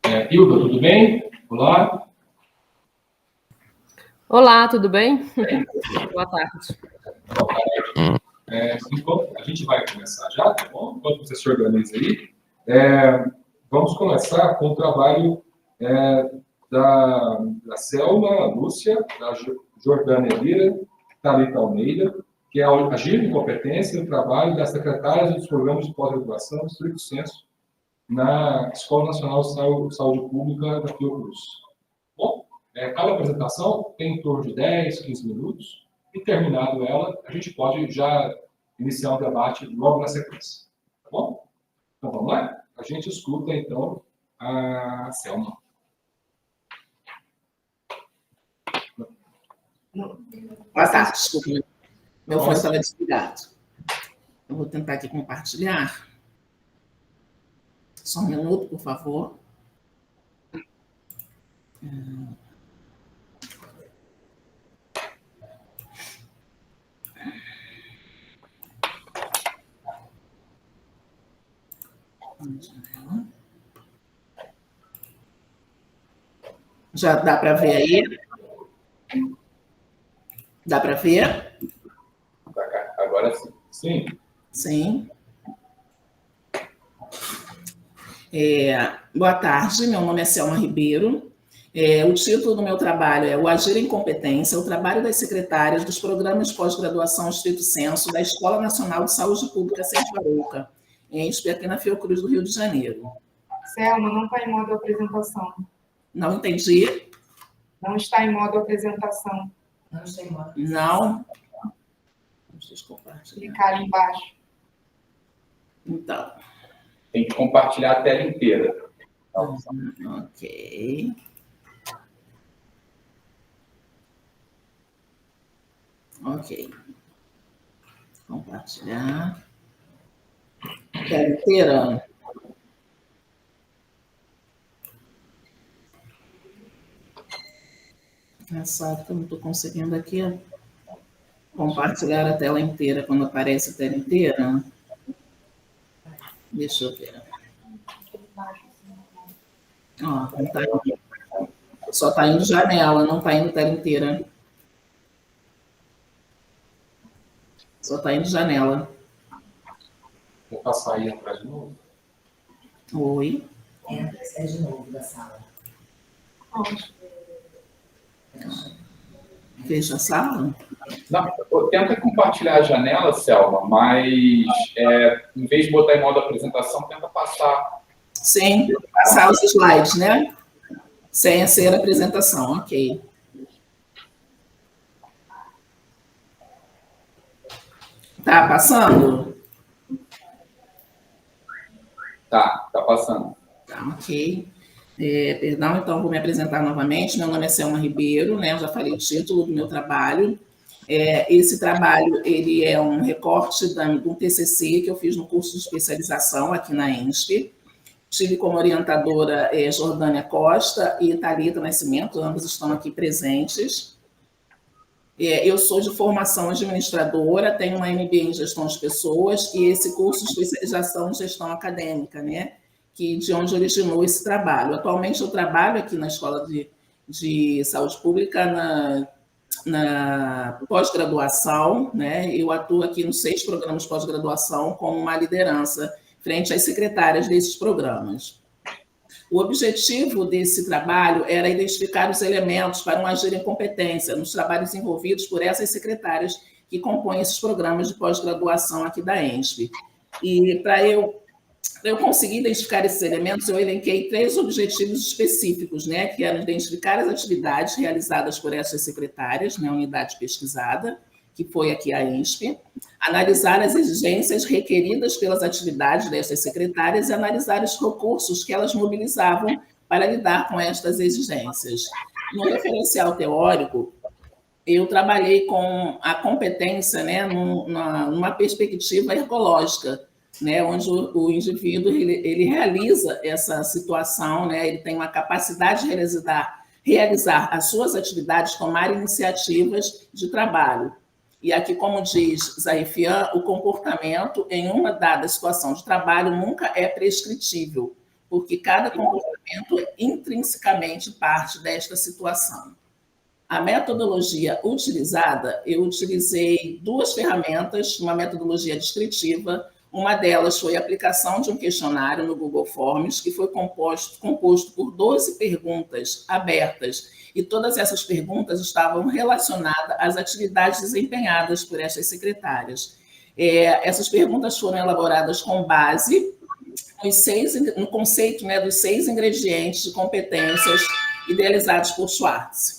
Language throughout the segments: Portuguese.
Hilda, tudo bem? Olá. Olá, tudo bem? Boa tarde. Boa tarde. Enquanto a gente vai começar já, tá bom? Enquanto você se organiza aí, vamos começar com o trabalho da Selma Lúcia, da Jordânia Lira, Thalita Almeida, que é Agir em Competência e o trabalho das secretárias dos programas de pós-graduação, estricto senso, na Escola Nacional de Saúde Pública da Fiocruz. Bom, cada apresentação tem em torno de 10, 15 minutos, e terminado ela, a gente pode já iniciar um debate logo na sequência. Tá bom? Então vamos lá? A gente escuta então a Selma. Boa tarde, desculpa. Meu fone estava desligado. Eu vou tentar aqui compartilhar. Só um minuto, por favor. Já dá para ver aí? Dá para ver? Agora sim. Sim. Sim. Boa tarde, meu nome é Selma Ribeiro. O título do meu trabalho é O Agir em Competência, o trabalho das secretárias dos programas de pós-graduação estrito senso da Escola Nacional de Saúde Pública Sérgio Arouca, aqui na Fiocruz do Rio de Janeiro. Selma, não está em modo apresentação. Não entendi. Não está em modo apresentação. Não está em modo. Não. Deixa eu compartilhar. Clicar ali embaixo. Então. Tem que compartilhar a tela inteira. Ok. Ok. Compartilhar. Tela inteira. Engraçado que eu não estou conseguindo aqui compartilhar a tela inteira quando aparece a tela inteira. Deixa eu ver. Ó, não tá indo. Só está indo janela, não está indo tela inteira. Só está indo janela. Vou passar aí atrás de novo. Oi. Entra e sai de novo da sala. Fecha a sala? Não, tenta compartilhar a janela, Selma, mas em vez de botar em modo apresentação, tenta passar. Sim, passar os slides, né? Sem ser apresentação, ok. Tá passando? Tá passando. Tá, ok. Perdão, então vou me apresentar novamente. Meu nome é Selma Ribeiro, né? Eu já falei o título do meu trabalho. Esse trabalho ele é um recorte de um TCC que eu fiz no curso de especialização aqui na ENSP. Tive como orientadora Jordânia Costa e Thalita Nascimento, ambos estão aqui presentes. Eu sou de formação administradora, tenho uma MBA em gestão de pessoas e esse curso de especialização em gestão acadêmica, né? De onde originou esse trabalho. Atualmente eu trabalho aqui na Escola de Saúde Pública na pós-graduação, né? Eu atuo aqui nos 6 programas de pós-graduação como uma liderança frente às secretárias desses programas. O objetivo desse trabalho era identificar os elementos para um agir em competência nos trabalhos envolvidos por essas secretárias que compõem esses programas de pós-graduação aqui da ENSP. E para eu conseguir identificar esses elementos, eu elenquei 3 objetivos específicos, né, que eram identificar as atividades realizadas por essas secretárias na unidade pesquisada, que foi aqui a ENSP, analisar as exigências requeridas pelas atividades dessas secretárias e analisar os recursos que elas mobilizavam para lidar com estas exigências. No referencial teórico, eu trabalhei com a competência, né, numa perspectiva ergológica, né, onde o indivíduo ele realiza essa situação, né, ele tem uma capacidade de realizar as suas atividades, tomar iniciativas de trabalho. E aqui, como diz Zarifian, o comportamento em uma dada situação de trabalho nunca é prescritível, porque cada comportamento desenvolvimento é intrinsecamente parte desta situação. A metodologia utilizada, eu utilizei 2 ferramentas, uma metodologia descritiva. Uma delas foi a aplicação de um questionário no Google Forms, que foi composto por 12 perguntas abertas, e todas essas perguntas estavam relacionadas às atividades desempenhadas por essas secretárias. Essas perguntas foram elaboradas com base no conceito, né, dos 6 ingredientes de competências idealizados por Schwartz.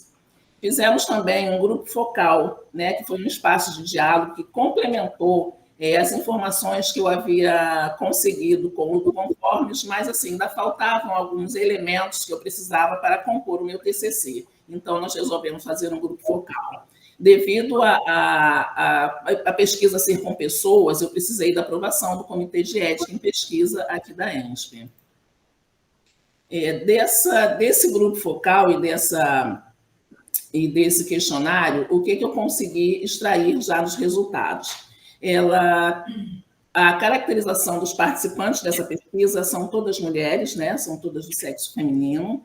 Fizemos também um grupo focal, né, que foi um espaço de diálogo que complementou as informações que eu havia conseguido com o Conformes, mas assim, ainda faltavam alguns elementos que eu precisava para compor o meu TCC. Então, nós resolvemos fazer um grupo focal. Devido a pesquisa ser com pessoas, eu precisei da aprovação do Comitê de Ética em Pesquisa aqui da ENSP. Desse grupo focal e desse questionário, o que eu consegui extrair já dos resultados? A caracterização dos participantes dessa pesquisa são todas mulheres, né? São todas do sexo feminino.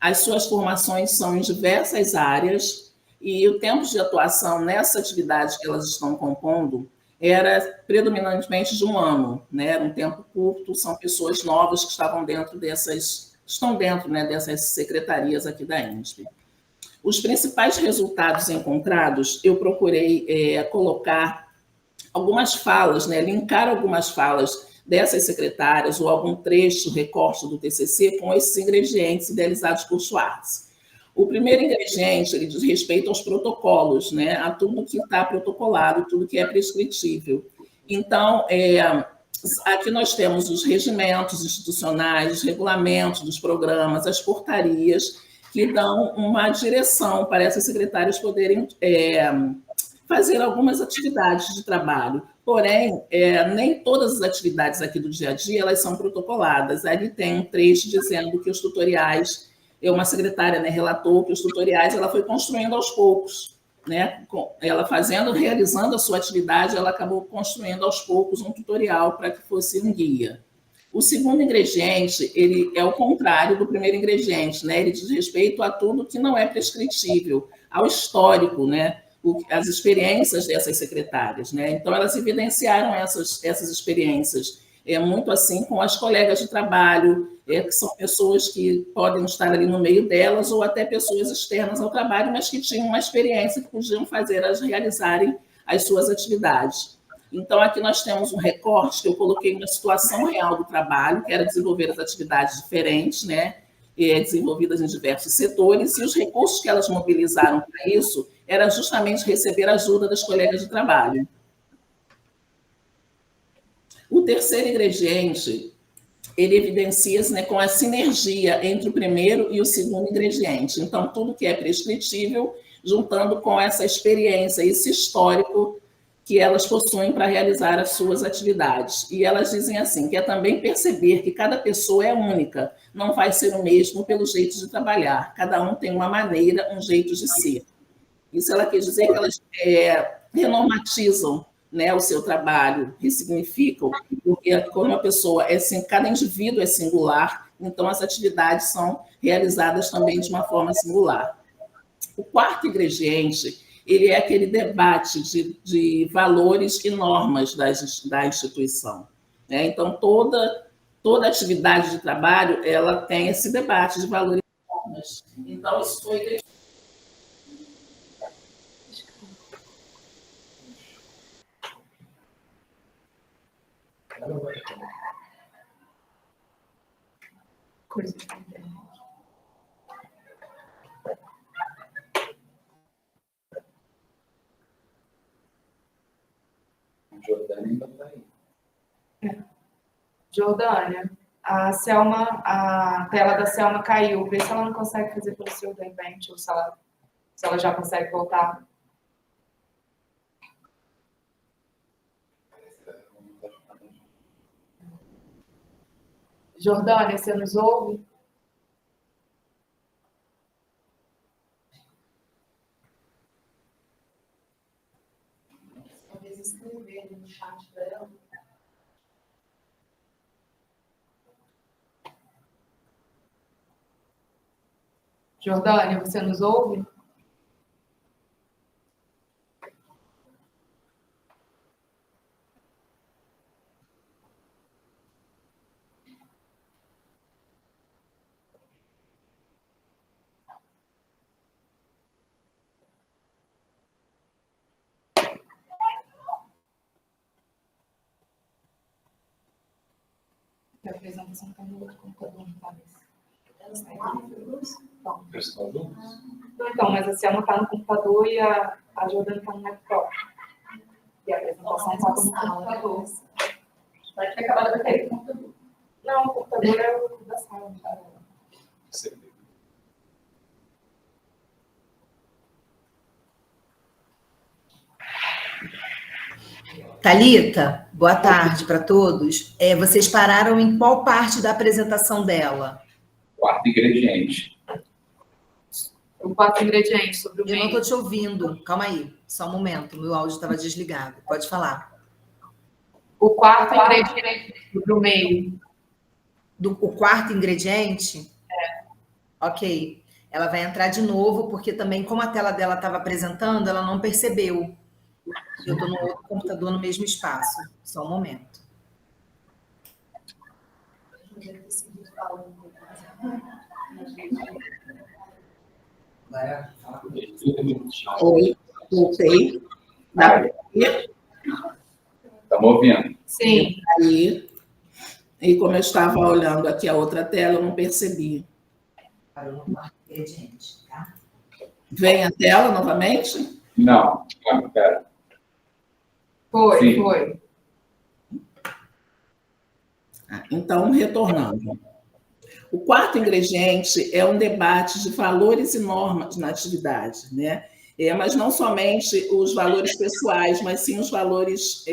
As suas formações são em diversas áreas e o tempo de atuação nessa atividade que elas estão compondo era predominantemente de 1 ano, né? Era um tempo curto, são pessoas novas que estão dentro, né, dessas secretarias aqui da ENSP. Os principais resultados encontrados, eu procurei colocar algumas falas, né, linkar algumas falas dessas secretárias ou algum trecho, recorte do TCC com esses ingredientes idealizados por Schwartz. O primeiro ingrediente, ele diz respeito aos protocolos, né, a tudo que está protocolado, tudo que é prescritível. Então, aqui nós temos os regimentos institucionais, os regulamentos dos programas, as portarias, que dão uma direção para essas secretárias poderem fazer algumas atividades de trabalho. Porém, nem todas as atividades aqui do dia a dia elas são protocoladas. Ali tem um trecho dizendo que os tutoriais, uma secretária, né, relatou que os tutoriais ela foi construindo aos poucos, né? Ela realizando a sua atividade, ela acabou construindo aos poucos um tutorial para que fosse um guia. O segundo ingrediente, ele é o contrário do primeiro ingrediente, né? Ele diz respeito a tudo que não é prescritível, ao histórico, né? As experiências dessas secretárias, né? Então, elas evidenciaram essas experiências, muito assim com as colegas de trabalho, que são pessoas que podem estar ali no meio delas, ou até pessoas externas ao trabalho, mas que tinham uma experiência que podiam fazer elas realizarem as suas atividades. Então, aqui nós temos um recorte que eu coloquei uma situação real do trabalho, que era desenvolver as atividades diferentes, né? Desenvolvidas em diversos setores, e os recursos que elas mobilizaram para isso era justamente receber ajuda das colegas de trabalho. O terceiro ingrediente, ele evidencia-se, né, com a sinergia entre o primeiro e o segundo ingrediente. Então, tudo que é prescritível, juntando com essa experiência, esse histórico que elas possuem para realizar as suas atividades. E elas dizem assim, que é também perceber que cada pessoa é única, não vai ser o mesmo pelo jeito de trabalhar. Cada um tem uma maneira, um jeito de ser. Isso ela quer dizer que elas renormatizam, né, o seu trabalho, ressignificam, porque quando uma pessoa cada indivíduo é singular, então as atividades são realizadas também de uma forma singular. O quarto ingrediente, ele é aquele debate de valores e normas da instituição, né? Então, toda atividade de trabalho, ela tem esse debate de valores e normas. Então, isso foi... Coisa. Jordânia ainda está aí. Jordânia, a tela da Selma caiu. Vê se ela não consegue fazer pelo seu da Invent, ou se ela já consegue voltar. Jordânia, você nos ouve? Talvez escrever no chat para ela. Jordânia, você nos ouve? A apresentação está no outro computador, não parece. Então, mas a Selma está no computador e a Jordânia está no laptop. E a apresentação está no computador. Vai ter acabado de cair o computador. Não, o computador é o da sala. Thalita, boa tarde para todos. Vocês pararam em qual parte da apresentação dela? Quarto ingrediente. O quarto ingrediente sobre o Eu não meio. estou te ouvindo. Calma aí, só um momento. Meu áudio estava desligado. Pode falar. O quarto ingrediente sobre o meio. O quarto ingrediente? Ok. Ela vai entrar de novo, porque também, como a tela dela estava apresentando, ela não percebeu. Eu estou no outro computador no mesmo espaço. Só um momento. Agora, fala comigo. Oi, voltei. Dá para ver? Estamos ouvindo? Sim. Aí, e como eu estava olhando aqui a outra tela, eu não percebi. Parou no quarto ingrediente, tá? Vem a tela novamente? Não, pera. Foi, Sim. foi. Então, retornando. O quarto ingrediente é um debate de valores e normas na atividade, né? Mas não somente os valores pessoais, mas sim os valores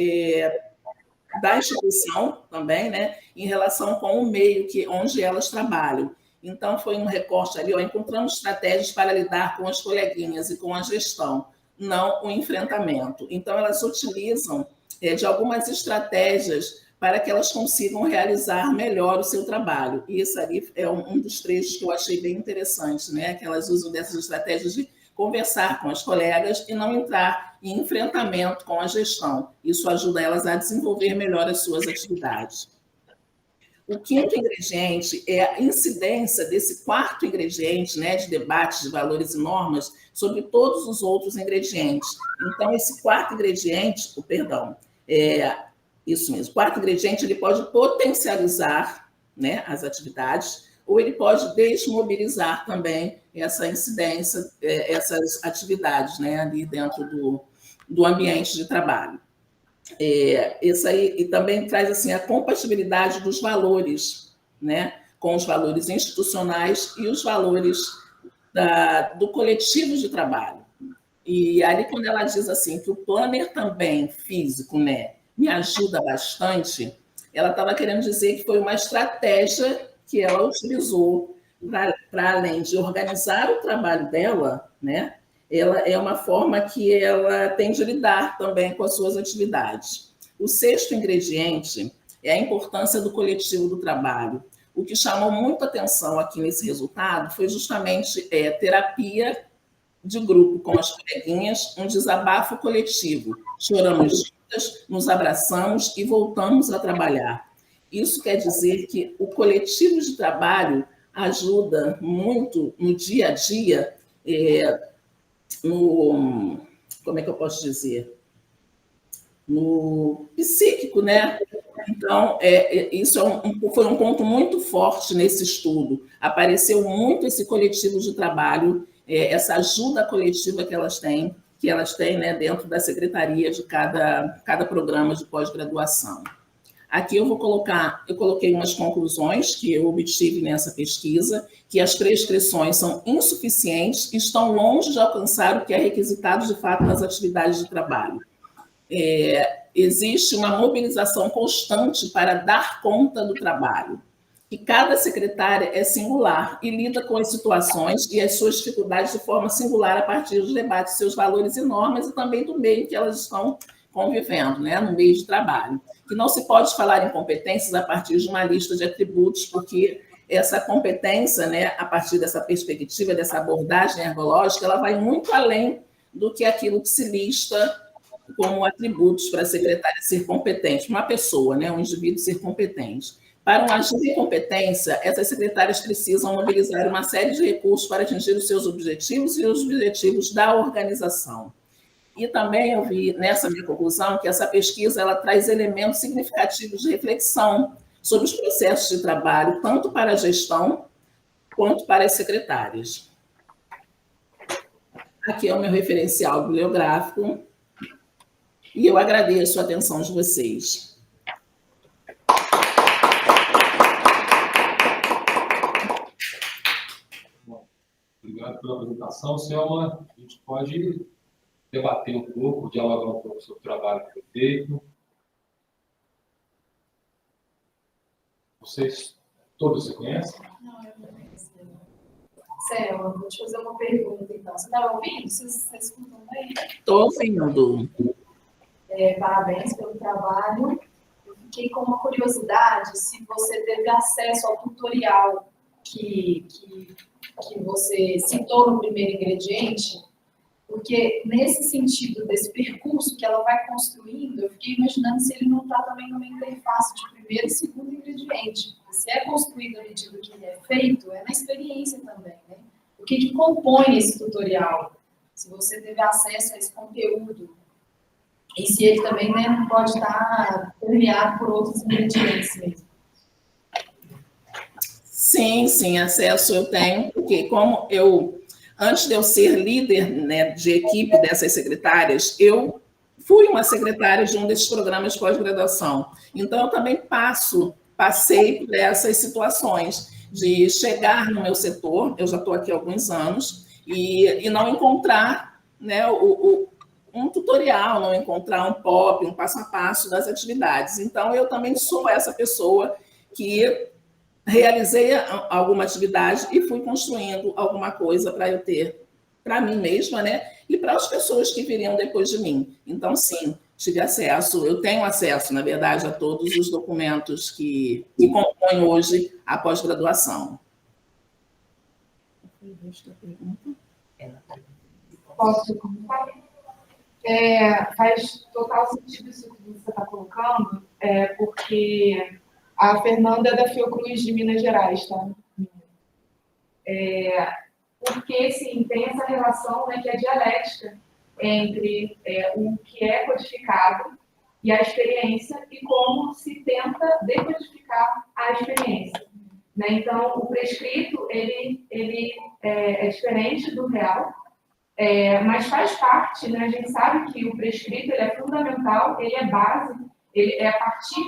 da instituição também, né? Em relação com o meio onde elas trabalham. Então, foi um recorte ali, encontramos estratégias para lidar com as coleguinhas e com a gestão, não o enfrentamento. Então, elas utilizam de algumas estratégias para que elas consigam realizar melhor o seu trabalho. E isso ali é um dos trechos que eu achei bem interessante, né? Que elas usam dessas estratégias de conversar com as colegas e não entrar em enfrentamento com a gestão. Isso ajuda elas a desenvolver melhor as suas atividades. O quinto ingrediente é a incidência desse quarto ingrediente, né, de debate de valores e normas sobre todos os outros ingredientes. Então, esse quarto ingrediente, isso mesmo, o quarto ingrediente ele pode potencializar, né, as atividades, ou ele pode desmobilizar também essa incidência, essas atividades, né, ali dentro do ambiente de trabalho. Isso aí, e também traz assim, a compatibilidade dos valores, né, com os valores institucionais e os valores do coletivo de trabalho. E ali, quando ela diz assim, que o planner também físico, né, me ajuda bastante, ela estava querendo dizer que foi uma estratégia que ela utilizou para além de organizar o trabalho dela, né, ela é uma forma que ela tem de lidar também com as suas atividades. O sexto ingrediente é a importância do coletivo do trabalho. O que chamou muita atenção aqui nesse resultado foi justamente terapia de grupo com as coleguinhas, um desabafo coletivo. Choramos juntas, nos abraçamos e voltamos a trabalhar. Isso quer dizer que o coletivo de trabalho ajuda muito no dia a dia, como é que eu posso dizer? No psíquico, né? Então, isso foi um ponto muito forte nesse estudo. Apareceu muito esse coletivo de trabalho, essa ajuda coletiva que elas têm, né, dentro da secretaria de cada programa de pós-graduação. Aqui eu coloquei umas conclusões que eu obtive nessa pesquisa, que as prescrições são insuficientes e estão longe de alcançar o que é requisitado de fato nas atividades de trabalho. Existe uma mobilização constante para dar conta do trabalho. E cada secretária é singular e lida com as situações e as suas dificuldades de forma singular a partir dos debates, seus valores e normas e também do meio que elas estão convivendo, né, no meio de trabalho. Que não se pode falar em competências a partir de uma lista de atributos, porque essa competência, né, a partir dessa perspectiva, dessa abordagem ergológica, ela vai muito além do que aquilo que se lista como atributos para a secretária ser competente, uma pessoa, né, um indivíduo ser competente. Para um agir de competência, essas secretárias precisam mobilizar uma série de recursos para atingir os seus objetivos e os objetivos da organização. E também eu vi nessa minha conclusão que essa pesquisa ela traz elementos significativos de reflexão sobre os processos de trabalho, tanto para a gestão quanto para as secretárias. Aqui é o meu referencial bibliográfico e eu agradeço a atenção de vocês. Bom, obrigado pela apresentação, Selma. A gente pode debater um pouco, dialogar um pouco sobre o trabalho que foi feito. Vocês todos se conhecem? Não, eu não conheço. Selma, vou te fazer uma pergunta, então. Você estava ouvindo? Vocês escutam bem? Estou ouvindo. Parabéns pelo trabalho. Eu fiquei com uma curiosidade se você teve acesso ao tutorial que você citou no primeiro ingrediente, porque nesse sentido desse percurso que ela vai construindo, eu fiquei imaginando se ele não está também numa interface de primeiro e segundo ingrediente. Se é construído à medida que ele é feito, é na experiência também, né? O que compõe esse tutorial? Se você teve acesso a esse conteúdo, e se ele também, né, não pode estar permeado por outros ingredientes mesmo. Sim, acesso eu tenho, porque como antes de eu ser líder, né, de equipe dessas secretárias, eu fui uma secretária de um desses programas de pós-graduação. Então, eu também passei por essas situações de chegar no meu setor, eu já estou aqui há alguns anos, e não encontrar, né, um tutorial, não encontrar um POP, um passo a passo das atividades. Então, eu também sou essa pessoa que realizei alguma atividade e fui construindo alguma coisa para eu ter para mim mesma, né? E para as pessoas que viriam depois de mim. Então, sim, tive acesso, eu tenho acesso, na verdade, a todos os documentos que compõem hoje a pós-graduação. Posso comentar? Faz total sentido isso que você está colocando, porque a Fernanda é da Fiocruz de Minas Gerais, tá? Porque, sim, tem essa relação, né, que é dialética entre o que é codificado e a experiência e como se tenta decodificar a experiência, né? Então, o prescrito, ele é diferente do real, mas faz parte, né? A gente sabe que o prescrito ele é fundamental, ele é base, ele é a partir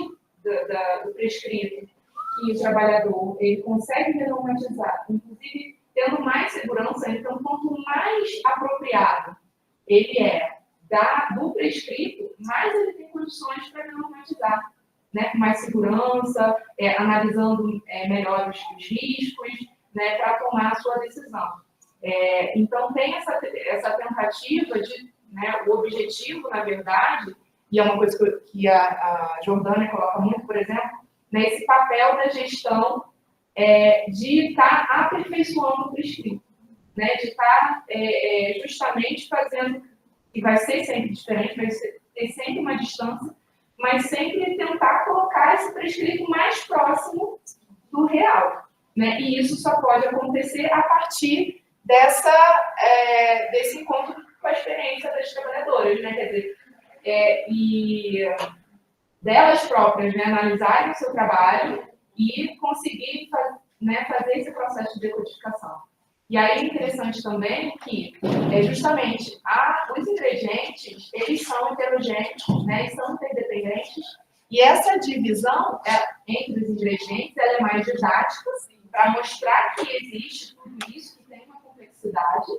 do prescrito que o trabalhador ele consegue renormatizar, inclusive tendo mais segurança. Então, quanto mais apropriado ele é do prescrito, mais ele tem condições para renormatizar, né? Com mais segurança, analisando melhor os riscos, né? Para tomar a sua decisão. Então, tem essa tentativa de, né, o objetivo, na verdade, e é uma coisa que a Jordânia coloca muito, por exemplo, nesse papel da gestão de estar aperfeiçoando o prescrito, né, de estar justamente fazendo, e vai ser sempre diferente, vai ter sempre uma distância, mas sempre tentar colocar esse prescrito mais próximo do real, né, e isso só pode acontecer a partir desse encontro com a experiência das trabalhadoras, né, quer dizer, e delas próprias, né, analisarem o seu trabalho e conseguir fazer esse processo de decodificação. E aí é interessante também que, justamente, os ingredientes, eles são heterogêneos, né, e são interdependentes, e essa divisão entre os ingredientes, ela é mais didática, para mostrar que existe tudo isso, que tem uma complexidade,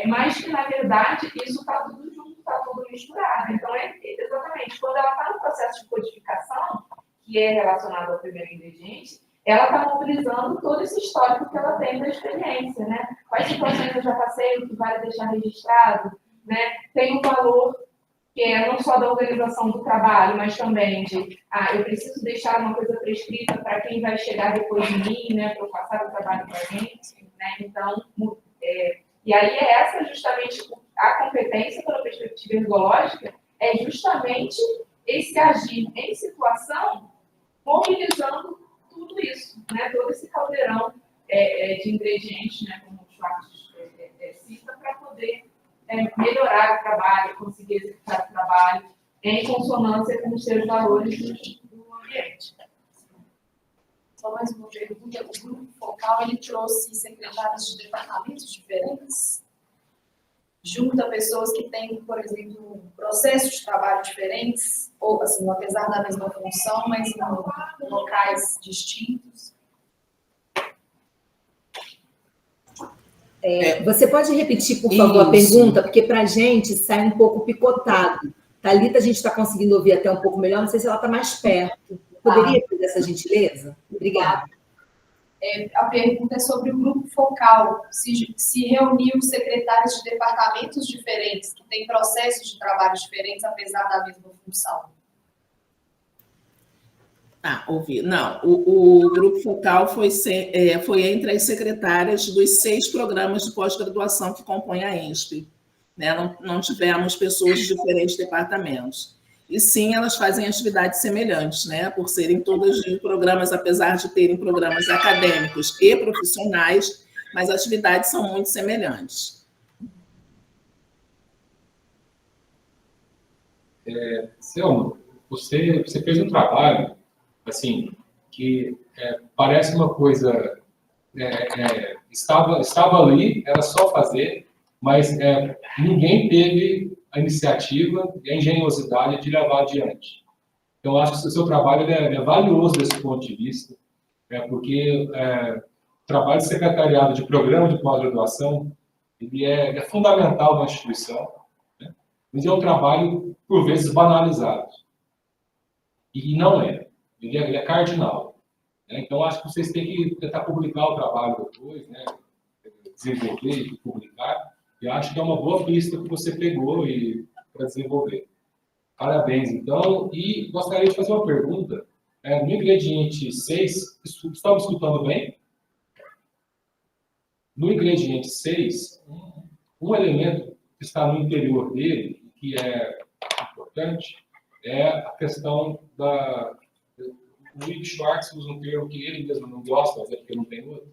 mas que, na verdade, isso está tudo junto, está tudo misturado. Então, exatamente, quando ela está no processo de codificação, que é relacionado ao primeiro ingrediente, ela está mobilizando todo esse histórico que ela tem da experiência, né? Quais situações eu já passei, o que vale deixar registrado, né? Tem um valor que é não só da organização do trabalho, mas também de, eu preciso deixar uma coisa prescrita para quem vai chegar depois de mim, né, para eu passar o trabalho para alguém, né, então, e aí é essa justamente a competência pela perspectiva ergológica, é justamente esse agir em situação, mobilizando tudo isso, né, todo esse caldeirão de ingredientes, né, como o Schwartz cita, para poder melhorar o trabalho, conseguir executar o trabalho em consonância com os seus valores do ambiente. Só mais uma pergunta. O grupo focal, ele trouxe secretários de departamentos diferentes? Junta pessoas que têm, por exemplo, processos de trabalho diferentes, ou, assim, apesar da mesma função, mas em locais distintos? Você pode repetir, por favor, a pergunta? Porque para a gente sai um pouco picotado. Thalita, a gente está conseguindo ouvir até um pouco melhor, não sei se ela está mais perto. Poderia fazer essa gentileza? Obrigada. A pergunta é sobre o grupo focal. Se reuniu secretários de departamentos diferentes, que têm processos de trabalho diferentes, apesar da mesma função. Ouvi. Não, o grupo focal foi entre as secretárias dos 6 programas de pós-graduação que compõem a ENSP. Né? Não tivemos pessoas de diferentes departamentos. E sim, elas fazem atividades semelhantes, né? Por serem todas de programas, apesar de terem programas acadêmicos e profissionais, mas as atividades são muito semelhantes. Selma, você fez um trabalho assim, que parece uma coisa, estava ali, era só fazer, mas ninguém teve a iniciativa e a engenhosidade de levar adiante. Então, acho que o seu trabalho é valioso desse ponto de vista, porque o trabalho de secretariado de programa de pós-graduação, ele é fundamental na instituição, né? Mas é um trabalho, por vezes, banalizado. E não é. Ele é cardinal. Né? Então, acho que vocês têm que tentar publicar o trabalho depois, né? Desenvolver e publicar. E acho que é uma boa pista que você pegou para desenvolver. Parabéns, então. E gostaria de fazer uma pergunta. No ingrediente 6, estão me escutando bem? No ingrediente 6, um elemento que está no interior dele, que é importante, é a questão da... O Will Schwartz usa um termo que ele mesmo não gosta, mas é porque não tem outro,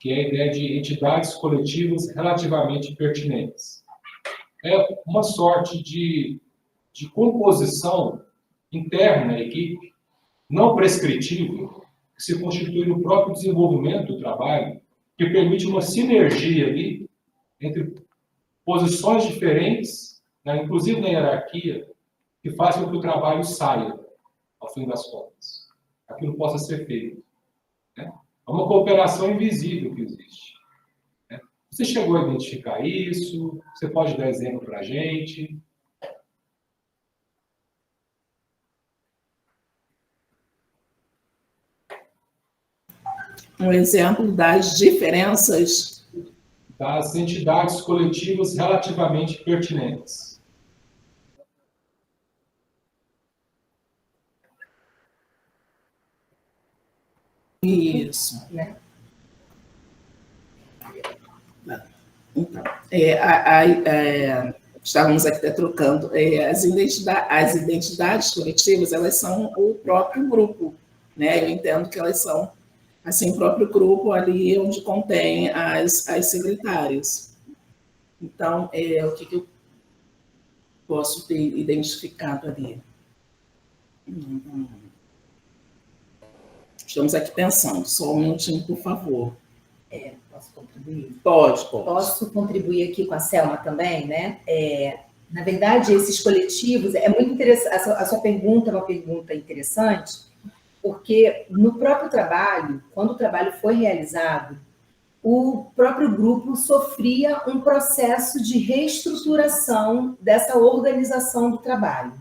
que é a ideia de entidades coletivas relativamente pertinentes. É uma sorte de composição interna à equipe, não prescritiva, que se constitui no próprio desenvolvimento do trabalho, que permite uma sinergia ali entre posições diferentes, né, inclusive na hierarquia, que faz com que o trabalho saia, ao fim das contas. Aquilo possa ser feito. Né? É uma cooperação invisível que existe. Né? Você chegou a identificar isso? Você pode dar exemplo para a gente? Um exemplo das diferenças das entidades coletivas relativamente pertinentes. Isso. Né? Então, estávamos aqui trocando. As identidades coletivas, elas são o próprio grupo. Né? Eu entendo que elas são assim, o próprio grupo ali onde contém as secretárias. Então, o que eu posso ter identificado ali? Estamos aqui pensando, só um minutinho, por favor. Posso contribuir? Pode. Posso contribuir aqui com a Selma também, né? Na verdade, esses coletivos, é muito interessante, a sua pergunta é uma pergunta interessante, porque no próprio trabalho, quando o trabalho foi realizado, o próprio grupo sofria um processo de reestruturação dessa organização do trabalho.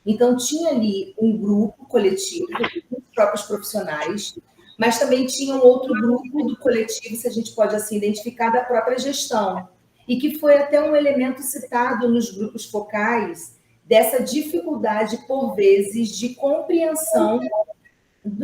Então, tinha ali um grupo coletivo, os próprios profissionais, mas também tinha um outro grupo do coletivo, se a gente pode assim identificar, da própria gestão, e que foi até um elemento citado nos grupos focais dessa dificuldade, por vezes, de compreensão,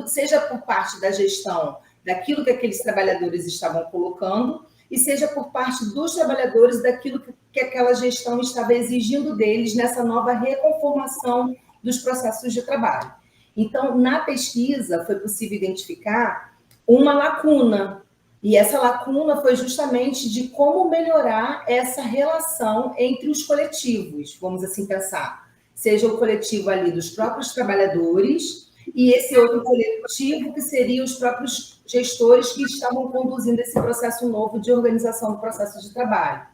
seja por parte da gestão daquilo que aqueles trabalhadores estavam colocando, e seja por parte dos trabalhadores daquilo que aquela gestão estava exigindo deles nessa nova reconformação dos processos de trabalho. Então, na pesquisa, foi possível identificar uma lacuna, e essa lacuna foi justamente de como melhorar essa relação entre os coletivos, vamos assim pensar, seja o coletivo ali dos próprios trabalhadores e esse outro coletivo que seria os próprios gestores que estavam conduzindo esse processo novo de organização do processo de trabalho.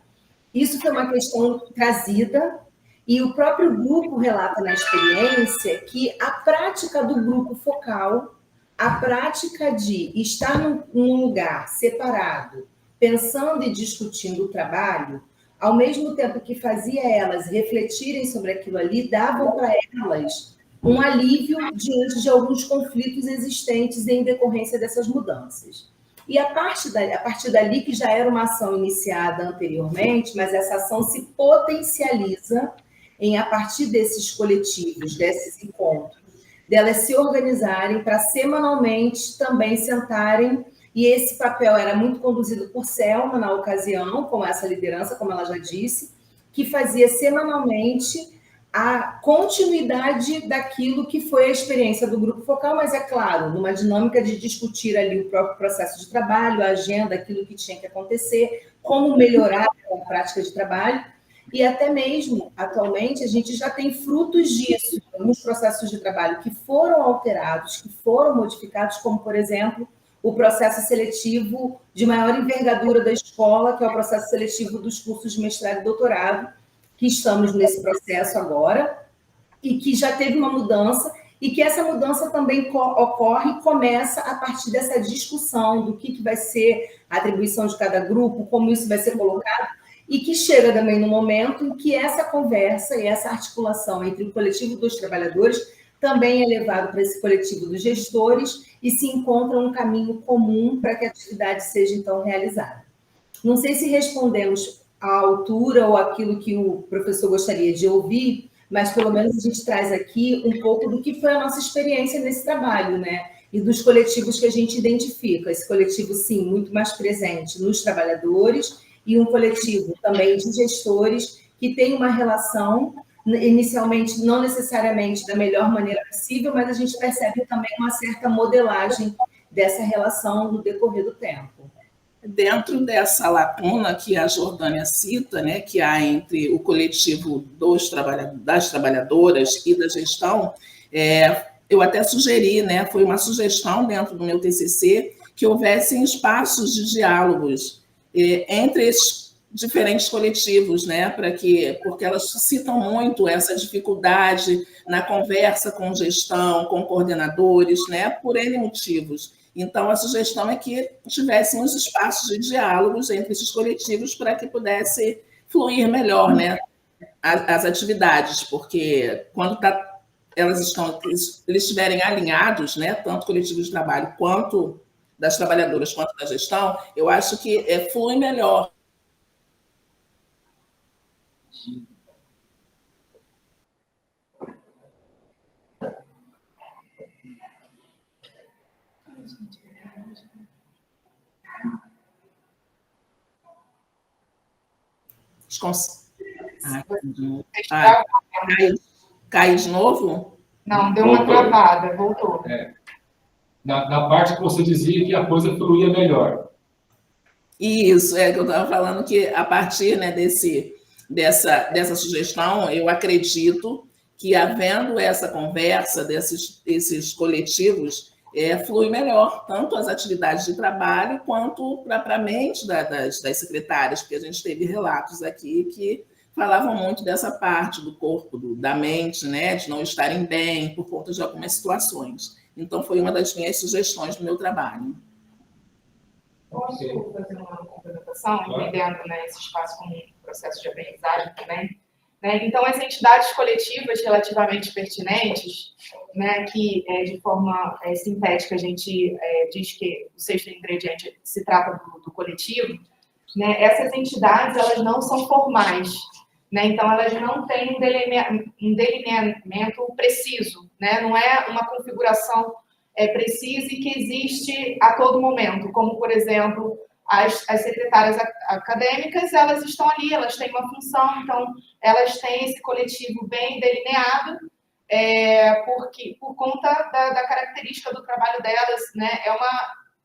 Isso foi uma questão trazida, e o próprio grupo relata na experiência que a prática do grupo focal, a prática de estar num lugar separado, pensando e discutindo o trabalho, ao mesmo tempo que fazia elas refletirem sobre aquilo ali, davam para elas um alívio diante de alguns conflitos existentes em decorrência dessas mudanças. E a partir dali, que já era uma ação iniciada anteriormente, mas essa ação se potencializa a partir desses coletivos, desses encontros, delas se organizarem para semanalmente também sentarem, e esse papel era muito conduzido por Selma na ocasião, com essa liderança, como ela já disse, que fazia semanalmente a continuidade daquilo que foi a experiência do grupo focal, mas é claro, numa dinâmica de discutir ali o próprio processo de trabalho, a agenda, aquilo que tinha que acontecer, como melhorar a prática de trabalho, e até mesmo, atualmente, a gente já tem frutos disso, alguns processos de trabalho que foram alterados, que foram modificados, como, por exemplo, o processo seletivo de maior envergadura da escola, que é o processo seletivo dos cursos de mestrado e doutorado, que estamos nesse processo agora, e que já teve uma mudança, e que essa mudança também ocorre e começa a partir dessa discussão do que vai ser a atribuição de cada grupo, como isso vai ser colocado, e que chega também no momento em que essa conversa e essa articulação entre o coletivo dos trabalhadores também é levado para esse coletivo dos gestores e se encontra um caminho comum para que a atividade seja, então, realizada. Não sei se respondemos à altura ou aquilo que o professor gostaria de ouvir, mas pelo menos a gente traz aqui um pouco do que foi a nossa experiência nesse trabalho, né? E dos coletivos que a gente identifica. Esse coletivo, sim, muito mais presente nos trabalhadores, e um coletivo também de gestores que tem uma relação, inicialmente, não necessariamente da melhor maneira possível, mas a gente percebe também uma certa modelagem dessa relação no decorrer do tempo. Dentro dessa lacuna que a Jordânia cita, né, que há entre o coletivo das trabalhadoras e da gestão, eu até sugeri, né, foi uma sugestão dentro do meu TCC, que houvessem espaços de diálogos entre esses diferentes coletivos, né, porque elas citam muito essa dificuldade na conversa com gestão, com coordenadores, né, por N motivos. Então, a sugestão é que tivéssemos espaços de diálogos entre esses coletivos para que pudesse fluir melhor, né, as atividades, porque quando eles estiverem alinhados, né, tanto coletivo de trabalho quanto das trabalhadoras quanto da gestão, eu acho que flui melhor. Caiu de novo? Não, deu uma travada, voltou. Na parte que você dizia que a coisa fluía melhor. Isso, que eu estava falando que a partir, né, dessa sugestão, eu acredito que, havendo essa conversa desses coletivos, flui melhor tanto as atividades de trabalho quanto propriamente das secretárias, porque a gente teve relatos aqui que falavam muito dessa parte do corpo, da mente, né, de não estarem bem por conta de algumas situações. Então, foi uma das minhas sugestões do meu trabalho. Posso fazer uma complementação, entendendo, né, esse espaço como um processo de aprendizagem também? Né? Então, as entidades coletivas relativamente pertinentes, né, que de forma sintética a gente diz que o sexto ingrediente se trata do coletivo, né, essas entidades elas não são formais, né? Então, elas não têm um delineamento preciso, né? Não é uma configuração precisa e que existe a todo momento, como, por exemplo, as secretárias acadêmicas, elas estão ali, elas têm uma função, então, elas têm esse coletivo bem delineado, por conta da característica do trabalho delas, né?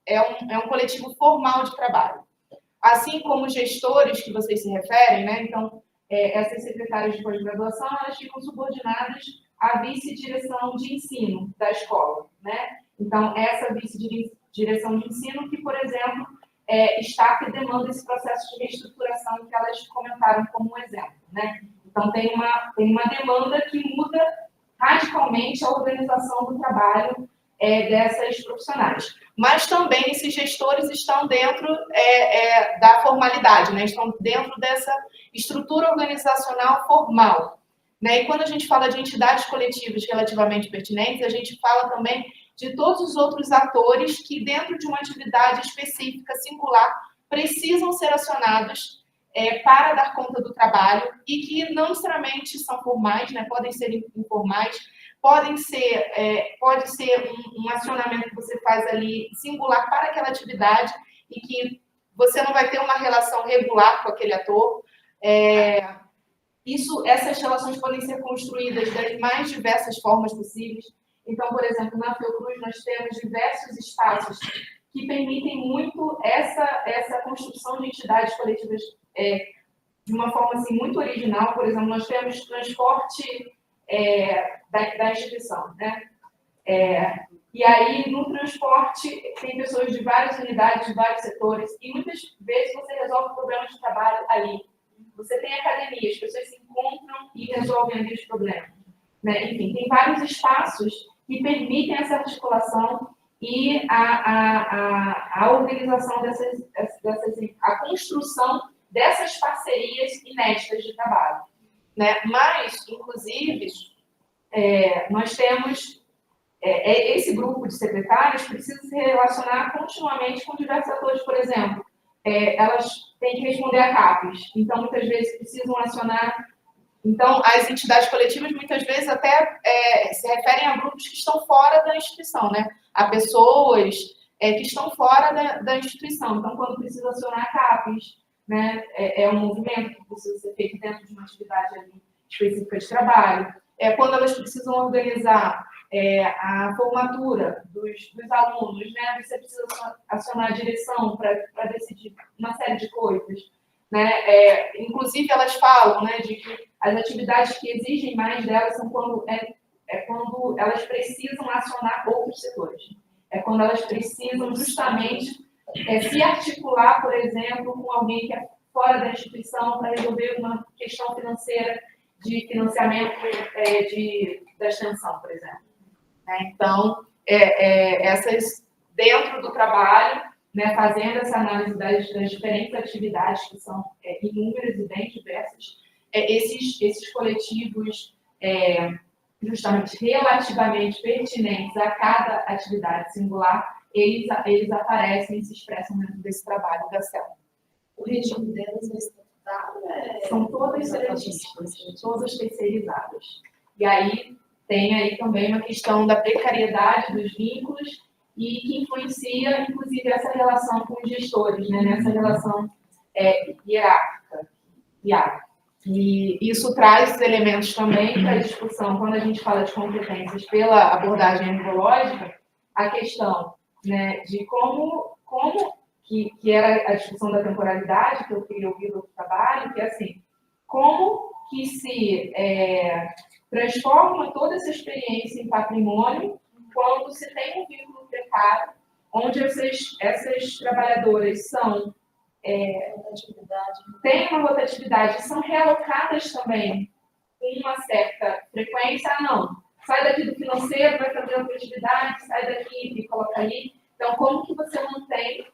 É um coletivo formal de trabalho. Assim como os gestores que vocês se referem, né? Então, essas secretárias de pós-graduação, elas ficam subordinadas à vice-direção de ensino da escola, né? Então, essa vice-direção de ensino que, por exemplo, está que demanda esse processo de reestruturação que elas comentaram como um exemplo, né? Então, tem uma demanda que muda radicalmente a organização do trabalho dessas profissionais. Mas também esses gestores estão dentro da formalidade, né? Estão dentro dessa estrutura organizacional formal, né? E quando a gente fala de entidades coletivas relativamente pertinentes, a gente fala também de todos os outros atores que, dentro de uma atividade específica, singular, precisam ser acionados para dar conta do trabalho e que não necessariamente são formais, né? Podem ser informais, pode ser um acionamento que você faz ali singular para aquela atividade e que você não vai ter uma relação regular com aquele ator. Essas relações podem ser construídas das mais diversas formas possíveis. Então, por exemplo, na Fiocruz nós temos diversos espaços que permitem muito essa construção de entidades coletivas de uma forma assim, muito original. Por exemplo, nós temos transporte da instituição, né? E aí, no transporte, tem pessoas de várias unidades, de vários setores, e muitas vezes você resolve problemas de trabalho ali. Você tem academia, as pessoas se encontram e resolvem ali os problemas, né? Enfim, tem vários espaços que permitem essa articulação e a organização a construção dessas parcerias inéditas de trabalho, né? Mas, inclusive, nós temos esse grupo de secretários precisa se relacionar continuamente com diversos atores. Por exemplo, elas têm que responder a CAPES, então muitas vezes precisam acionar. Então, as entidades coletivas muitas vezes até se referem a grupos que estão fora da instituição, né? A pessoas que estão fora da instituição. Então, quando precisa acionar a CAPES, né? É um movimento que precisa ser feito dentro de uma atividade ali específica de trabalho. Quando elas precisam organizar a formatura dos alunos, né? Você precisa acionar a direção para decidir uma série de coisas, né? Inclusive, elas falam, né, de que as atividades que exigem mais delas são quando elas precisam acionar outros setores. Quando elas precisam justamente se articular, por exemplo, com alguém que é fora da instituição para resolver uma questão financeira de financiamento da extensão, por exemplo. Então, essas dentro do trabalho, né, fazendo essa análise das diferentes atividades, que são inúmeras e bem diversas, esses coletivos justamente relativamente pertinentes a cada atividade singular, eles aparecem e se expressam dentro desse trabalho da CEL. O regime delas é estatutado? São todas seletísticas, todas terceirizadas. E aí tem aí também uma questão da precariedade dos vínculos e que influencia, inclusive, essa relação com os gestores, né? Nessa relação hierárquica. E isso traz elementos também para a discussão, quando a gente fala de competências pela abordagem antropológica, a questão, né, de como que era a discussão da temporalidade, que eu queria ouvir do trabalho, que é assim, como que se transforma toda essa experiência em patrimônio quando se tem um vínculo precário, onde essas trabalhadoras têm uma rotatividade, são realocadas também com uma certa frequência. Não, sai daqui do financeiro, vai fazer outra atividade, sai daqui e coloca ali. Então, como que você mantém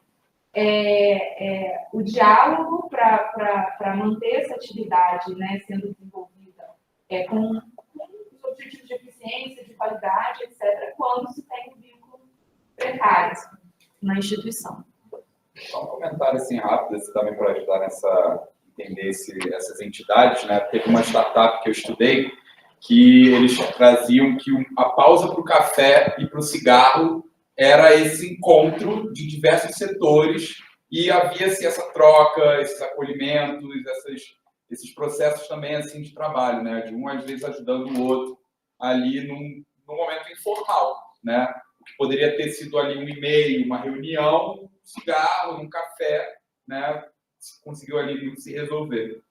o diálogo para manter essa atividade, né, sendo desenvolvida com os objetivos de eficiência, de qualidade, etc., quando se tem um vínculo precário na instituição? Só um comentário assim rápido, também para ajudar entender essas entidades, né? Teve uma startup que eu estudei que eles traziam que a pausa para o café e para o cigarro era esse encontro de diversos setores e havia-se essa troca, esses acolhimentos, esses processos também assim de trabalho, né? De um às vezes ajudando o outro ali num momento informal, né? O que poderia ter sido ali um e-mail, uma reunião, um cigarro, um café, né? Conseguiu ali se resolver.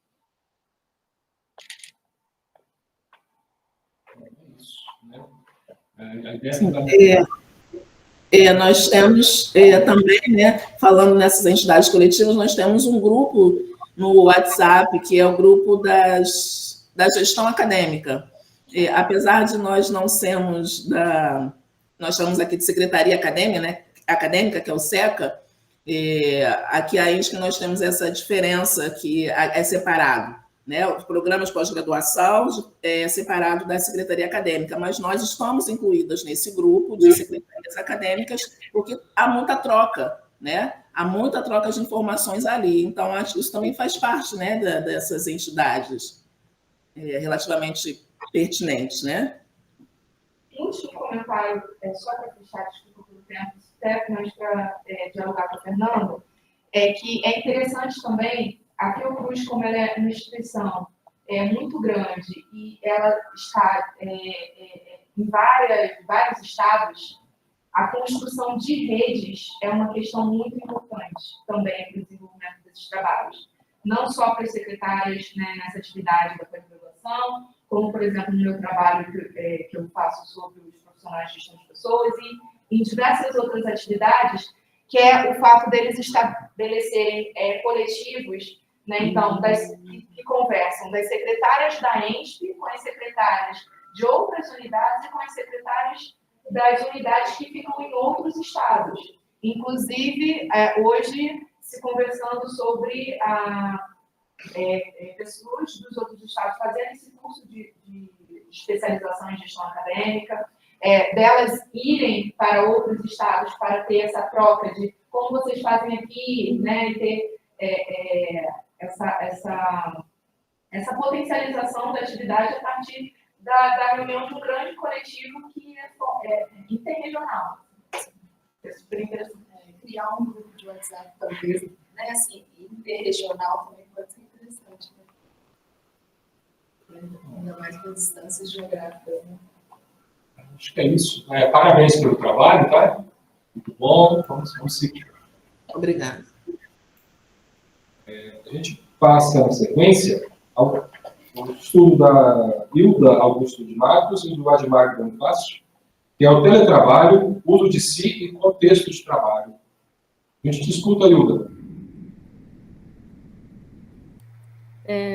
Nós temos também, né, falando nessas entidades coletivas, nós temos um grupo no WhatsApp, que é o grupo da gestão acadêmica. Apesar de nós não sermos nós chamamos aqui de Secretaria Acadêmica, que é o SECA, aqui a ISC nós temos essa diferença que é separado. Né, os programas de pós-graduação é separado da secretaria acadêmica, mas nós estamos incluídas nesse grupo de secretarias acadêmicas porque há muita troca, né? Há muita troca de informações ali. Então, acho que isso também faz parte, né, dessas entidades relativamente pertinentes, né? Último comentário, só para fechar, desculpa pelo tempo, mas para dialogar com a Fernanda, é que é interessante também. A Fiocruz, como ela é uma instituição muito grande e ela está em vários estados, a construção de redes é uma questão muito importante também para o desenvolvimento desses trabalhos. Não só para as secretárias, né, nessa atividade da pós-graduação, como, por exemplo, no meu trabalho que eu faço sobre os profissionais de gestão de pessoas e em diversas outras atividades, que é o fato deles estabelecerem coletivos, né, então, que conversam das secretárias da ENSP com as secretárias de outras unidades e com as secretárias das unidades que ficam em outros estados. Inclusive, hoje, se conversando sobre pessoas dos outros estados fazendo esse curso de especialização em gestão acadêmica, delas irem para outros estados para ter essa troca de como vocês fazem aqui, né, e ter essa potencialização da atividade a partir da reunião de um grande coletivo que é interregional. É super interessante. Criar um grupo de WhatsApp, talvez, né, assim, interregional também pode ser interessante, né? Ainda mais para distâncias geográficas, né? Acho que é isso. Parabéns pelo trabalho, tá? Muito bom. Vamos seguir. Obrigada. A gente passa na sequência ao estudo da Hilda Augusto de Matos e do Admar Bonifácio, que é o teletrabalho, uso de si e contexto de trabalho. A gente te escuta, Hilda.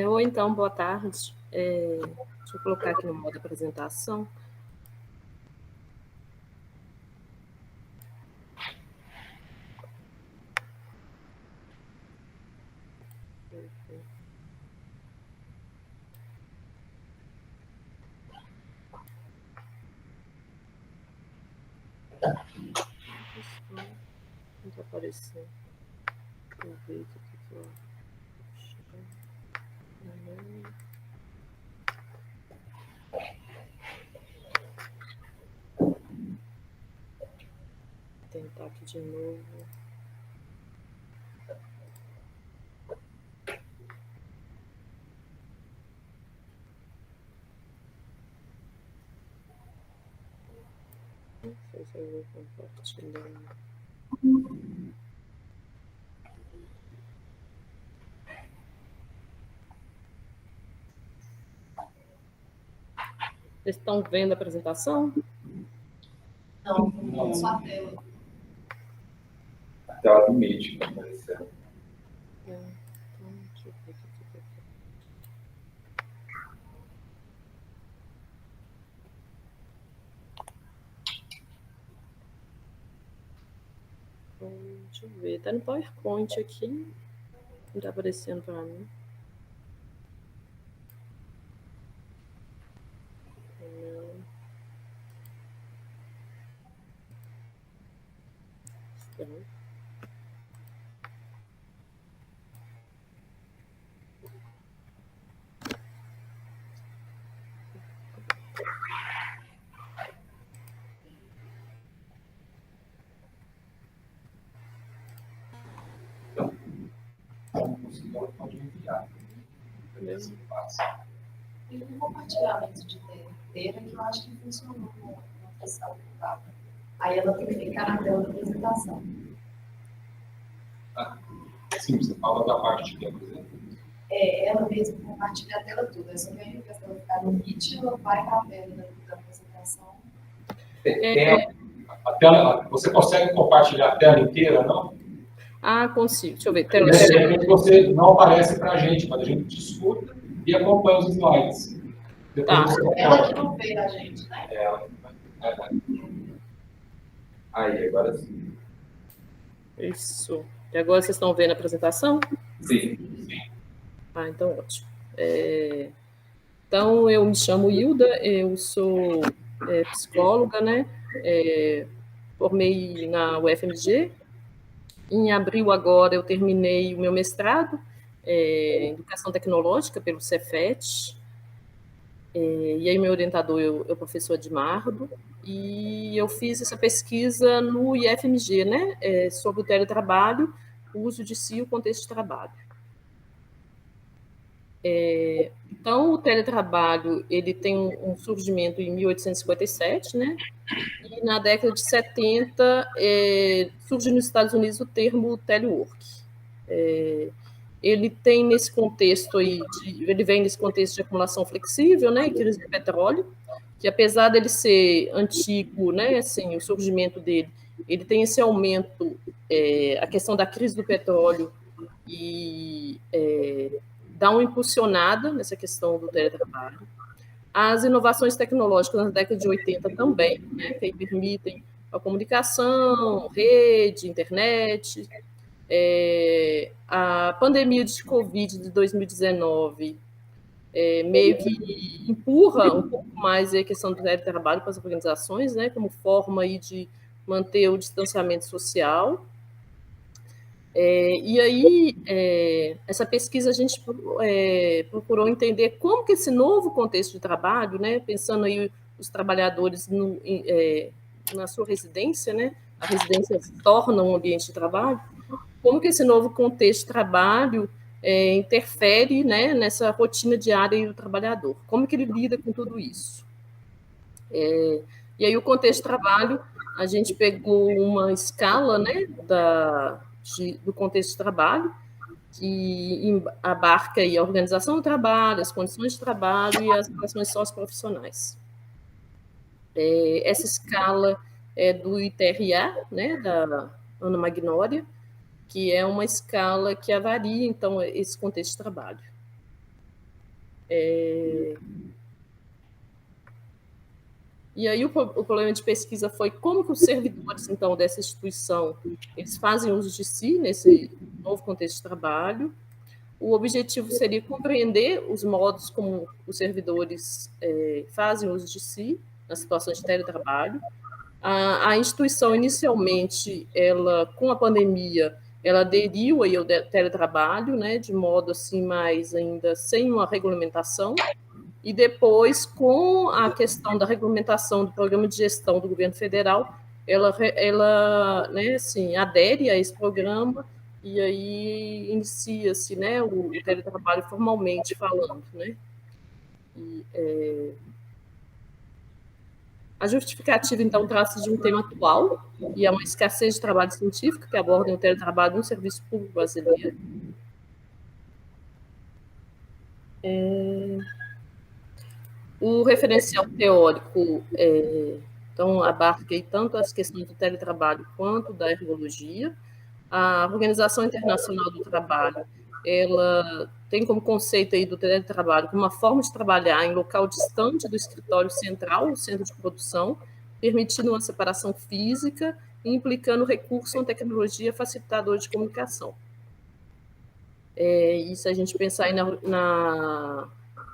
Ou então, boa tarde. Deixa eu colocar aqui no modo apresentação. Não está aparecendo. Aproveita aqui que eu vou tentar aqui de novo. Não sei se eu vou compartilhar. Vocês estão vendo a apresentação? Não, só a tela. A tela do Meet, vai aparecer. Deixa eu ver aqui. Deixa eu ver. Tá no PowerPoint aqui. Não tá aparecendo para mim. Não. não conseguir, ela pode enviar. Beleza? Passa. E um compartilhamento de tela que eu acho que funcionou na questão do papo. Aí ela tem que ficar na tela da apresentação. Sim, você fala da parte que é, por exemplo. Ela mesma compartilha a tela toda. Eu só venho que ela ficar no Meet, ela vai para a tela da apresentação. A tela, você consegue compartilhar a tela inteira, não? Ah, consigo. Deixa eu ver. De repente você não aparece para a gente, mas a gente te escuta e acompanha os slides. Depois você Ela que não veio a gente, né? Aí, agora sim. Isso. E agora vocês estão vendo a apresentação? Sim. Ah, então ótimo. Então, eu me chamo Hilda, eu sou psicóloga, né? Formei na UFMG. Em abril agora eu terminei o meu mestrado em Educação Tecnológica pelo Cefet. E aí meu orientador é o professor Edmardo. E eu fiz essa pesquisa no IFMG, né? Sobre o teletrabalho, o uso de si e o contexto de trabalho. Então, o teletrabalho ele tem um surgimento em 1857, né? E na década de 70 surge nos Estados Unidos o termo telework. Ele tem nesse contexto aí, ele vem nesse contexto de acumulação flexível, né? E crise de petróleo, que apesar dele ser antigo, né? Assim, o surgimento dele, ele tem esse aumento, a questão da crise do petróleo e dá uma impulsionada nessa questão do teletrabalho. As inovações tecnológicas na década de 80 também, né, que permitem a comunicação, rede, internet. A pandemia de Covid de 2019 meio que empurra um pouco mais a questão do teletrabalho para as organizações, né, como forma aí de manter o distanciamento social. E aí, essa pesquisa a gente procurou entender como que esse novo contexto de trabalho, né, pensando aí os trabalhadores na sua residência, né, a residência se torna um ambiente de trabalho, como que esse novo contexto de trabalho interfere, né, nessa rotina diária do trabalhador, como que ele lida com tudo isso. E aí o contexto de trabalho, a gente pegou uma escala, né, do contexto de trabalho, que abarca aí a organização do trabalho, as condições de trabalho e as relações socioprofissionais. Essa escala é do ITRA, né, da Ana Magnória, que é uma escala que avalia, então, esse contexto de trabalho. E aí o problema de pesquisa foi como que os servidores, então, dessa instituição, eles fazem uso de si nesse novo contexto de trabalho. O objetivo seria compreender os modos como os servidores fazem uso de si nas situações de teletrabalho. A instituição, inicialmente, ela, com a pandemia, ela aderiu aí ao teletrabalho, né, de modo assim, mais ainda sem uma regulamentação. E depois, com a questão da regulamentação do programa de gestão do governo federal, ela né, assim, adere a esse programa e aí inicia-se, né, o teletrabalho formalmente falando, né? A justificativa, então, trata-se de um tema atual, e é uma escassez de trabalho científico que aborda o teletrabalho no serviço público brasileiro. O referencial teórico, então, abarca aí tanto as questões do teletrabalho quanto da ergologia. A Organização Internacional do Trabalho, ela tem como conceito aí do teletrabalho como uma forma de trabalhar em local distante do escritório central, o centro de produção, permitindo uma separação física e implicando recurso a uma tecnologia facilitadora de comunicação. E se a gente pensar aí na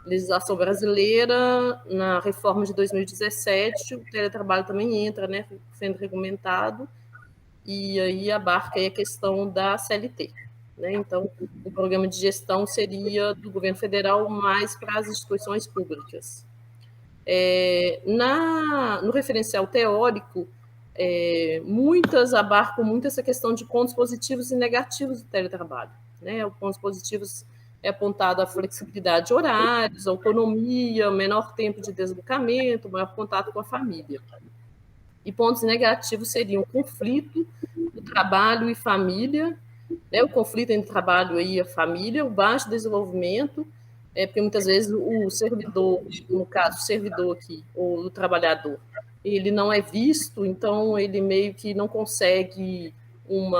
legislação brasileira, na reforma de 2017, o teletrabalho também entra, né, sendo regulamentado, e aí abarca aí a questão da CLT. Né? Então, o programa de gestão seria do governo federal mais para as instituições públicas. No referencial teórico, muitas abarcam muito essa questão de pontos positivos e negativos do teletrabalho. né? Os pontos positivos é apontado a flexibilidade de horários, autonomia, menor tempo de deslocamento, maior contato com a família. E pontos negativos seriam conflito do trabalho e família, né? O conflito entre trabalho e a família, o baixo desenvolvimento, porque muitas vezes o servidor, no caso, o servidor aqui, ou o trabalhador, ele não é visto, então ele meio que não consegue um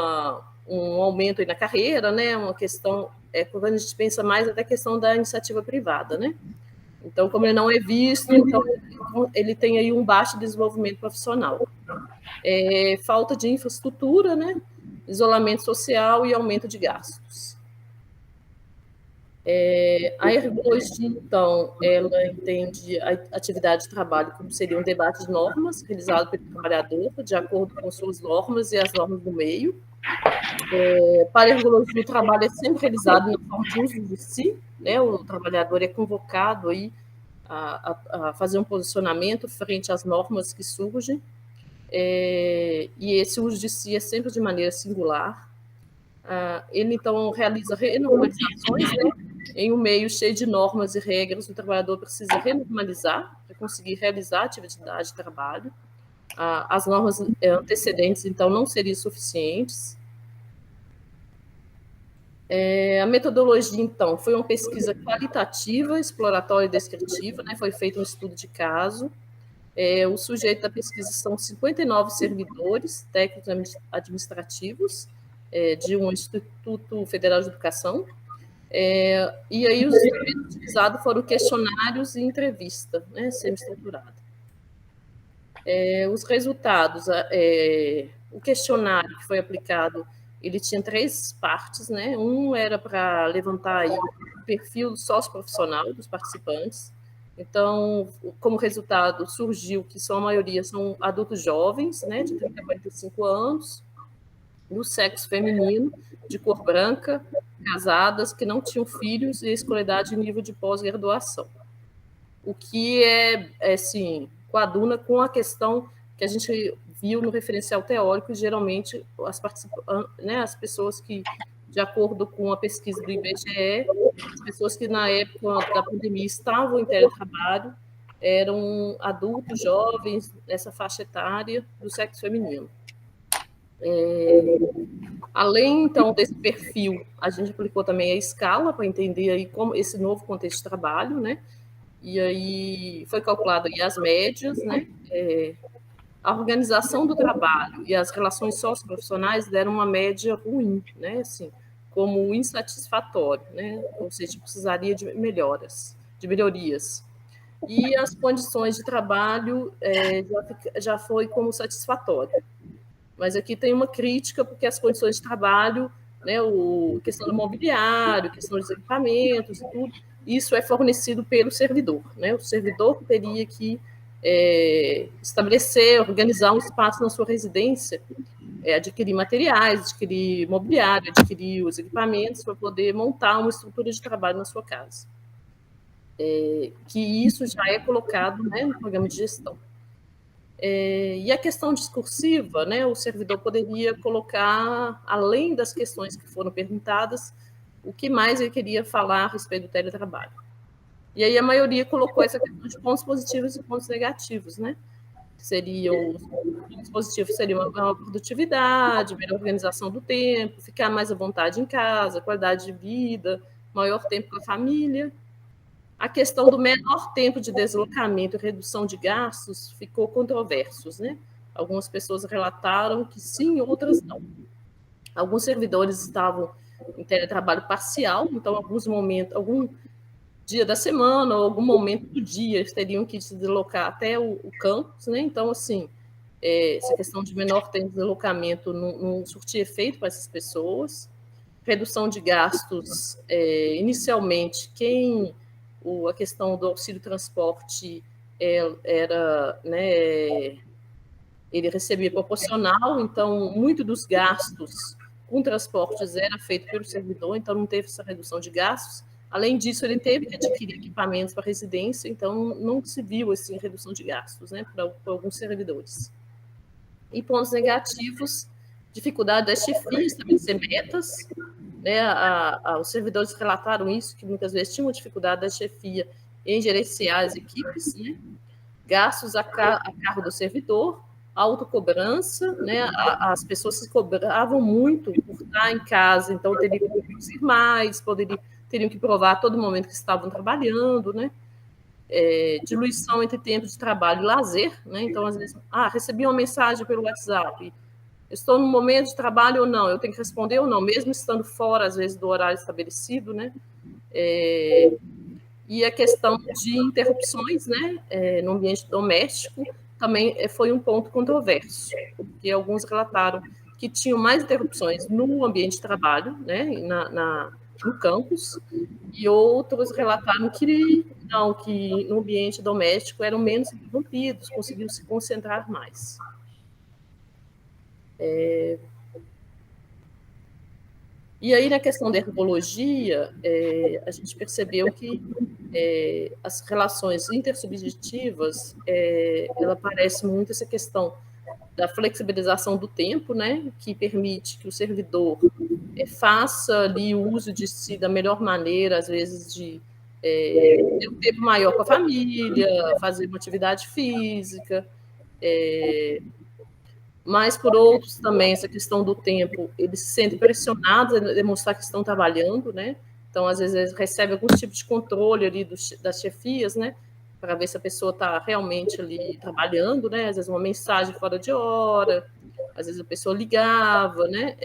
aumento aí na carreira, né? Uma questão, quando a gente pensa mais até a questão da iniciativa privada, né? Então, como ele não é visto, então ele tem aí um baixo desenvolvimento profissional. Falta de infraestrutura, né? Isolamento social e aumento de gastos. A ergologia, então, ela entende a atividade de trabalho como seria um debate de normas realizado pelo trabalhador, de acordo com suas normas e as normas do meio. Para a ergologia, o trabalho é sempre realizado na forma de uso de si, né? O trabalhador é convocado aí a fazer um posicionamento frente às normas que surgem, e esse uso de si é sempre de maneira singular. Ele, então, realiza renormalizações, né? Em um meio cheio de normas e regras, o trabalhador precisa renormalizar para conseguir realizar a atividade de trabalho. As normas antecedentes, então, não seriam suficientes. A metodologia, então, foi uma pesquisa qualitativa, exploratória e descritiva, né? Foi feito um estudo de caso. O sujeito da pesquisa são 59 servidores técnicos administrativos de um Instituto Federal de Educação. E aí os instrumentos utilizados foram questionários e entrevista, né? Semi-estruturada. Os resultados, o questionário que foi aplicado, ele tinha 3 partes, né? Um era para levantar aí o perfil socioprofissional dos participantes. Então, como resultado, surgiu que a maioria são adultos jovens, né, de 30 a 45 anos, do sexo feminino, de cor branca, casadas, que não tinham filhos e escolaridade em nível de pós-graduação. O que assim, coaduna com a questão que a gente viu no referencial teórico, geralmente as pessoas que, de acordo com a pesquisa do IBGE, as pessoas que na época da pandemia estavam em teletrabalho eram adultos, jovens, nessa faixa etária do sexo feminino. Além, então, desse perfil, a gente aplicou também a escala para entender aí como esse novo contexto de trabalho, né? E aí foi calculado aí as médias, né? A organização do trabalho e as relações socioprofissionais deram uma média ruim, né? Assim, como insatisfatório, né? Ou seja, precisaria de melhorias. E as condições de trabalho já foi como satisfatório. Mas aqui tem uma crítica, porque as condições de trabalho, né, questão do mobiliário, questão dos equipamentos e tudo, isso é fornecido pelo servidor, né? O servidor teria que estabelecer, organizar um espaço na sua residência, adquirir materiais, adquirir mobiliário, adquirir os equipamentos para poder montar uma estrutura de trabalho na sua casa. Que isso já é colocado, né, no programa de gestão. E a questão discursiva, né, o servidor poderia colocar, além das questões que foram perguntadas, o que mais ele queria falar a respeito do teletrabalho. E aí a maioria colocou essa questão de pontos positivos e pontos negativos, né? Os pontos positivos seriam uma maior produtividade, melhor organização do tempo, ficar mais à vontade em casa, qualidade de vida, maior tempo com a família. A questão do menor tempo de deslocamento e redução de gastos ficou controversos, né? Algumas pessoas relataram que sim, outras não. Alguns servidores estavam em teletrabalho parcial, então algum dia da semana ou algum momento do dia eles teriam que se deslocar até o campus, né? Então, assim, essa questão de menor tempo de deslocamento não surtia efeito para essas pessoas. Redução de gastos, inicialmente, a questão do auxílio transporte era, né, ele recebia proporcional, então, muito dos gastos com transportes era feito pelo servidor, então não teve essa redução de gastos. Além disso, ele teve que adquirir equipamentos para residência, então não se viu assim, redução de gastos, né, para alguns servidores. E pontos negativos, dificuldade da chefia estabelecer metas, né, os servidores relataram isso, que muitas vezes tinham dificuldade da chefia em gerenciar as equipes, né, gastos a cargo do servidor, autocobrança, né, as pessoas se cobravam muito por estar em casa, então teriam que produzir mais, teriam que provar a todo momento que estavam trabalhando, né, diluição entre tempo de trabalho e lazer, né, então às vezes, recebi uma mensagem pelo WhatsApp, estou no momento de trabalho ou não, eu tenho que responder ou não, mesmo estando fora, às vezes, do horário estabelecido, né? E a questão de interrupções, né, no ambiente doméstico, também foi um ponto controverso, porque alguns relataram que tinham mais interrupções no ambiente de trabalho, né, no campus, e outros relataram que não, que no ambiente doméstico eram menos interrompidos, conseguiam se concentrar mais. E aí, na questão da ergologia, a gente percebeu que as relações intersubjetivas, ela parece muito essa questão da flexibilização do tempo, né, que permite que o servidor faça ali o uso de si da melhor maneira, às vezes de ter um tempo maior com a família, fazer uma atividade física, mas, por outros, também, essa questão do tempo, eles se sentem pressionados a demonstrar que estão trabalhando, né? Então, às vezes, eles recebem algum tipo de controle ali das chefias, né? Para ver se a pessoa está realmente ali trabalhando, né? Às vezes, uma mensagem fora de hora, às vezes a pessoa ligava, né?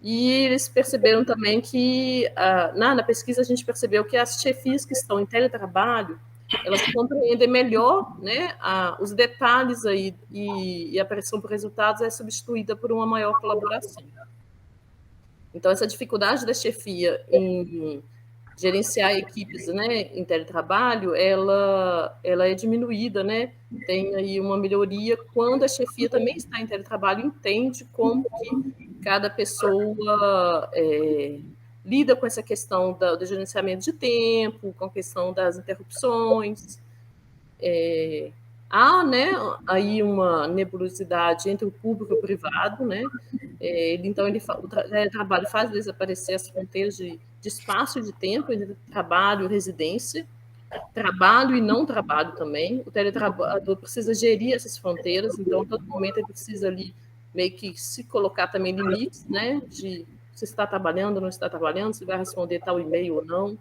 E eles perceberam também que, na pesquisa, a gente percebeu que as chefias que estão em teletrabalho, elas compreendem melhor, né, os detalhes aí, e a pressão por resultados é substituída por uma maior colaboração. Então, essa dificuldade da chefia em gerenciar equipes, né, em teletrabalho, ela é diminuída, né? Tem aí uma melhoria quando a chefia também está em teletrabalho e entende como que cada pessoa lida com essa questão do gerenciamento de tempo, com a questão das interrupções. Há, né, aí uma nebulosidade entre o público e o privado, né? Então, o trabalho faz desaparecer as fronteiras de espaço e de tempo entre trabalho e residência, trabalho e não trabalho também. O teletrabalhador precisa gerir essas fronteiras, então, a todo momento, ele precisa ali meio que se colocar também limites, né, de se está trabalhando ou não está trabalhando, se vai responder tal e-mail ou não.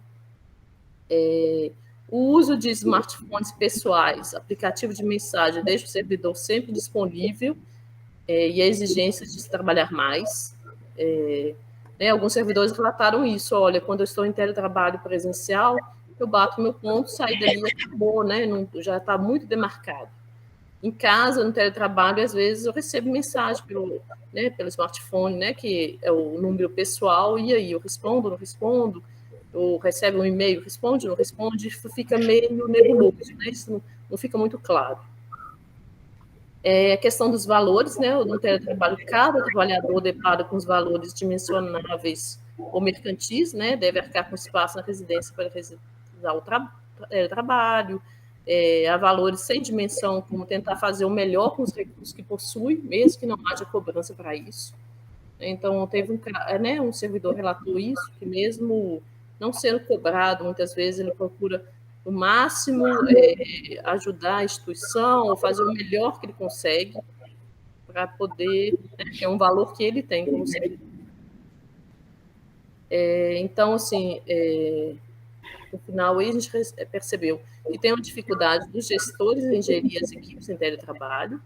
O uso de smartphones pessoais, aplicativo de mensagem, deixa o servidor sempre disponível, e a exigência de se trabalhar mais. Alguns servidores relataram isso, olha, quando eu estou em teletrabalho presencial, eu bato meu ponto, saio dali e acabou, né? Já está muito demarcado. Em casa, no teletrabalho, às vezes eu recebo mensagem pelo smartphone, né, que é o número pessoal, e aí eu respondo, não respondo, ou recebe um e-mail, responde, não responde, fica meio nebuloso, né? Isso não fica muito claro. A questão dos valores, né? No teletrabalho, cada trabalhador depara com os valores dimensionáveis ou mercantis, né? Deve arcar com espaço na residência para realizar o trabalho. Há valores sem dimensão, como tentar fazer o melhor com os recursos que possui, mesmo que não haja cobrança para isso. Então, teve um servidor relatou isso, que mesmo não sendo cobrado, muitas vezes ele procura o máximo ajudar a instituição, ou fazer o melhor que ele consegue para poder, que é um valor que ele tem como servidor. Então, assim, no final, aí a gente percebeu que tem uma dificuldade dos gestores em gerir as equipes em teletrabalho.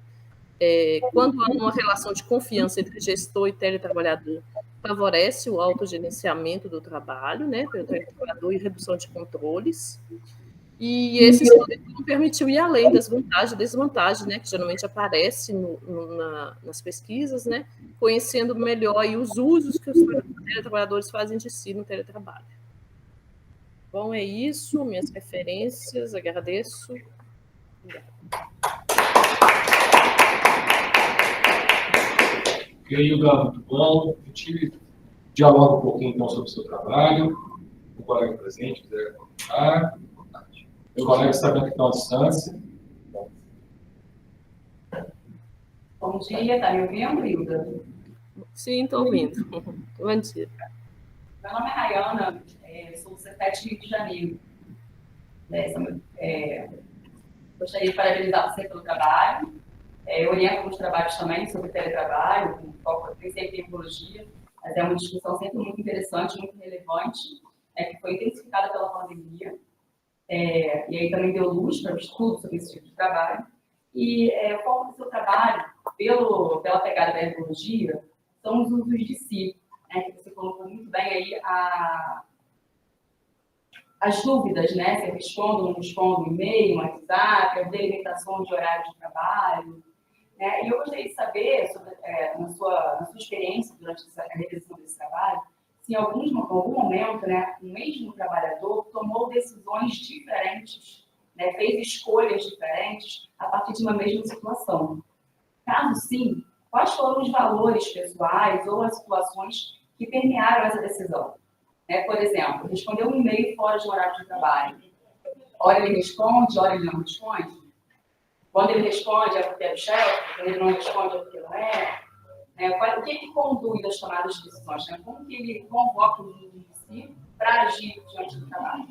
Quando há uma relação de confiança entre gestor e teletrabalhador, favorece o autogerenciamento do trabalho, né, pelo teletrabalhador, e redução de controles. E esse estudo permitiu ir além das vantagens e desvantagens, né, que geralmente aparecem nas pesquisas, né, conhecendo melhor aí os usos que os teletrabalhadores fazem de si no teletrabalho. Bom, é isso, minhas referências, agradeço. E aí, Hilda, muito bom. A gente dialoga um pouquinho, então, sobre o seu trabalho. O colega presente quiser comentar. O colega está vendo que está à distância. Bom dia, está me ouvindo, Hilda? Sim, estou ouvindo. Bom dia. Meu nome é Rayana, sou do Cefet Rio de Janeiro. Gostaria de parabenizar você pelo trabalho. Eu oriento alguns trabalhos também sobre teletrabalho, com foco sempre em tecnologia, mas é uma discussão sempre muito interessante, muito relevante, que foi intensificada pela pandemia. E aí também deu luz para o estudo sobre esse tipo de trabalho. E o foco do seu trabalho, pela pegada da tecnologia, são os usos de si, que você colocou muito bem aí as dúvidas, né? Se eu respondo ou não respondo e-mail, WhatsApp, as delimitações de horário de trabalho. Né? E eu gostaria de saber, na sua experiência durante a revisão desse trabalho, se em algum momento, né, o mesmo trabalhador tomou decisões diferentes, né, fez escolhas diferentes a partir de uma mesma situação. Caso sim, quais foram os valores pessoais ou as situações que permearam essa decisão? Por exemplo, responder um e-mail fora de um horário de trabalho. Ora ele responde, ora ele não responde. Quando ele responde é porque é o chefe, quando ele não responde é porque não é. O que conduz às tomadas de decisões? Como que ele convoca o uso de si para agir diante do trabalho?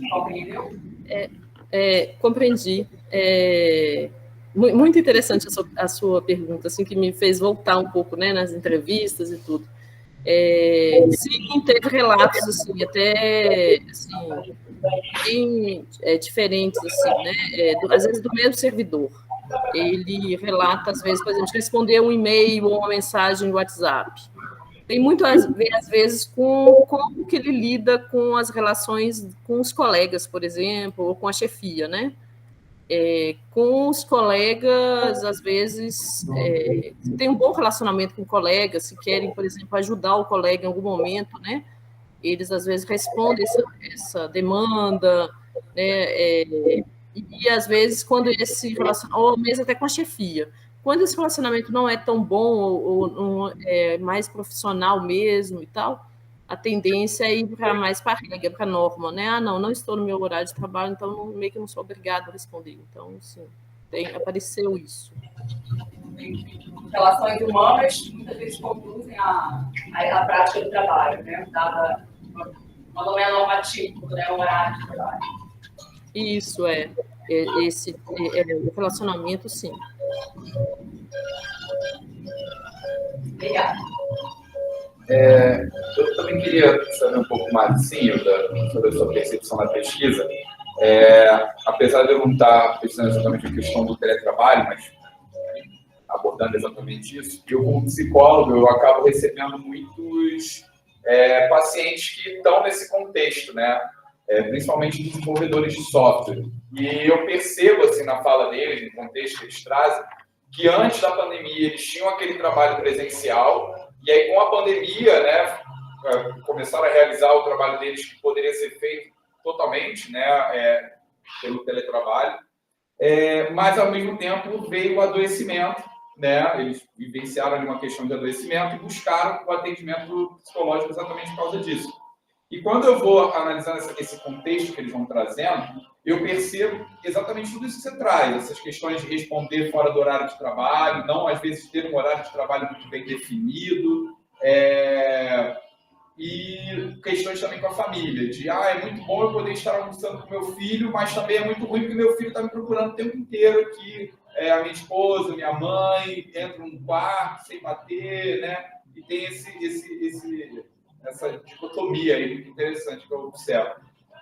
Compreendeu? Compreendi. Muito interessante a sua pergunta, assim, que me fez voltar um pouco, né, nas entrevistas e tudo. Sim, teve relatos, assim, até, assim, bem diferentes, assim, né, às vezes do mesmo servidor. Ele relata, às vezes, por exemplo, de responder um e-mail ou uma mensagem no WhatsApp. Tem muito a ver, às vezes, com como que ele lida com as relações com os colegas, por exemplo, ou com a chefia, né? Com os colegas, às vezes, tem um bom relacionamento com colegas, se querem, por exemplo, ajudar o colega em algum momento, né? Eles, às vezes, respondem essa demanda, né? E, às vezes, quando esse relacionamento, ou mesmo até com a chefia, quando esse relacionamento não é tão bom, ou é mais profissional mesmo e tal, a tendência é ir mais para a regra, para a norma, né? Não estou no meu horário de trabalho, então meio que não sou obrigado a responder. Então, sim, apareceu isso. Relações humanas muitas vezes conduzem à prática do trabalho, né? Dada uma não é normativo, né? O horário de trabalho. Isso, esse o relacionamento, sim. Obrigada. Eu também queria saber um pouco mais, sim, sobre a sua percepção na pesquisa. Apesar de eu não estar pesquisando exatamente a questão do teletrabalho, mas abordando exatamente isso, eu, como psicólogo, eu acabo recebendo muitos pacientes que estão nesse contexto, né? Principalmente desenvolvedores de software. E eu percebo, assim, na fala deles, no contexto que eles trazem, que antes da pandemia eles tinham aquele trabalho presencial, e aí com a pandemia, né, começaram a realizar o trabalho deles que poderia ser feito totalmente, né, pelo teletrabalho, mas ao mesmo tempo veio o adoecimento, né, eles vivenciaram ali uma questão de adoecimento e buscaram o atendimento psicológico exatamente por causa disso. E quando eu vou analisando esse contexto que eles vão trazendo, eu percebo exatamente tudo isso que você traz, essas questões de responder fora do horário de trabalho, não, às vezes, ter um horário de trabalho muito bem definido, e questões também com a família, de, é muito bom eu poder estar almoçando com meu filho, mas também é muito ruim porque meu filho está me procurando o tempo inteiro aqui, a minha esposa, minha mãe, entra num quarto sem bater, né? E tem essa dicotomia aí muito interessante que eu observo.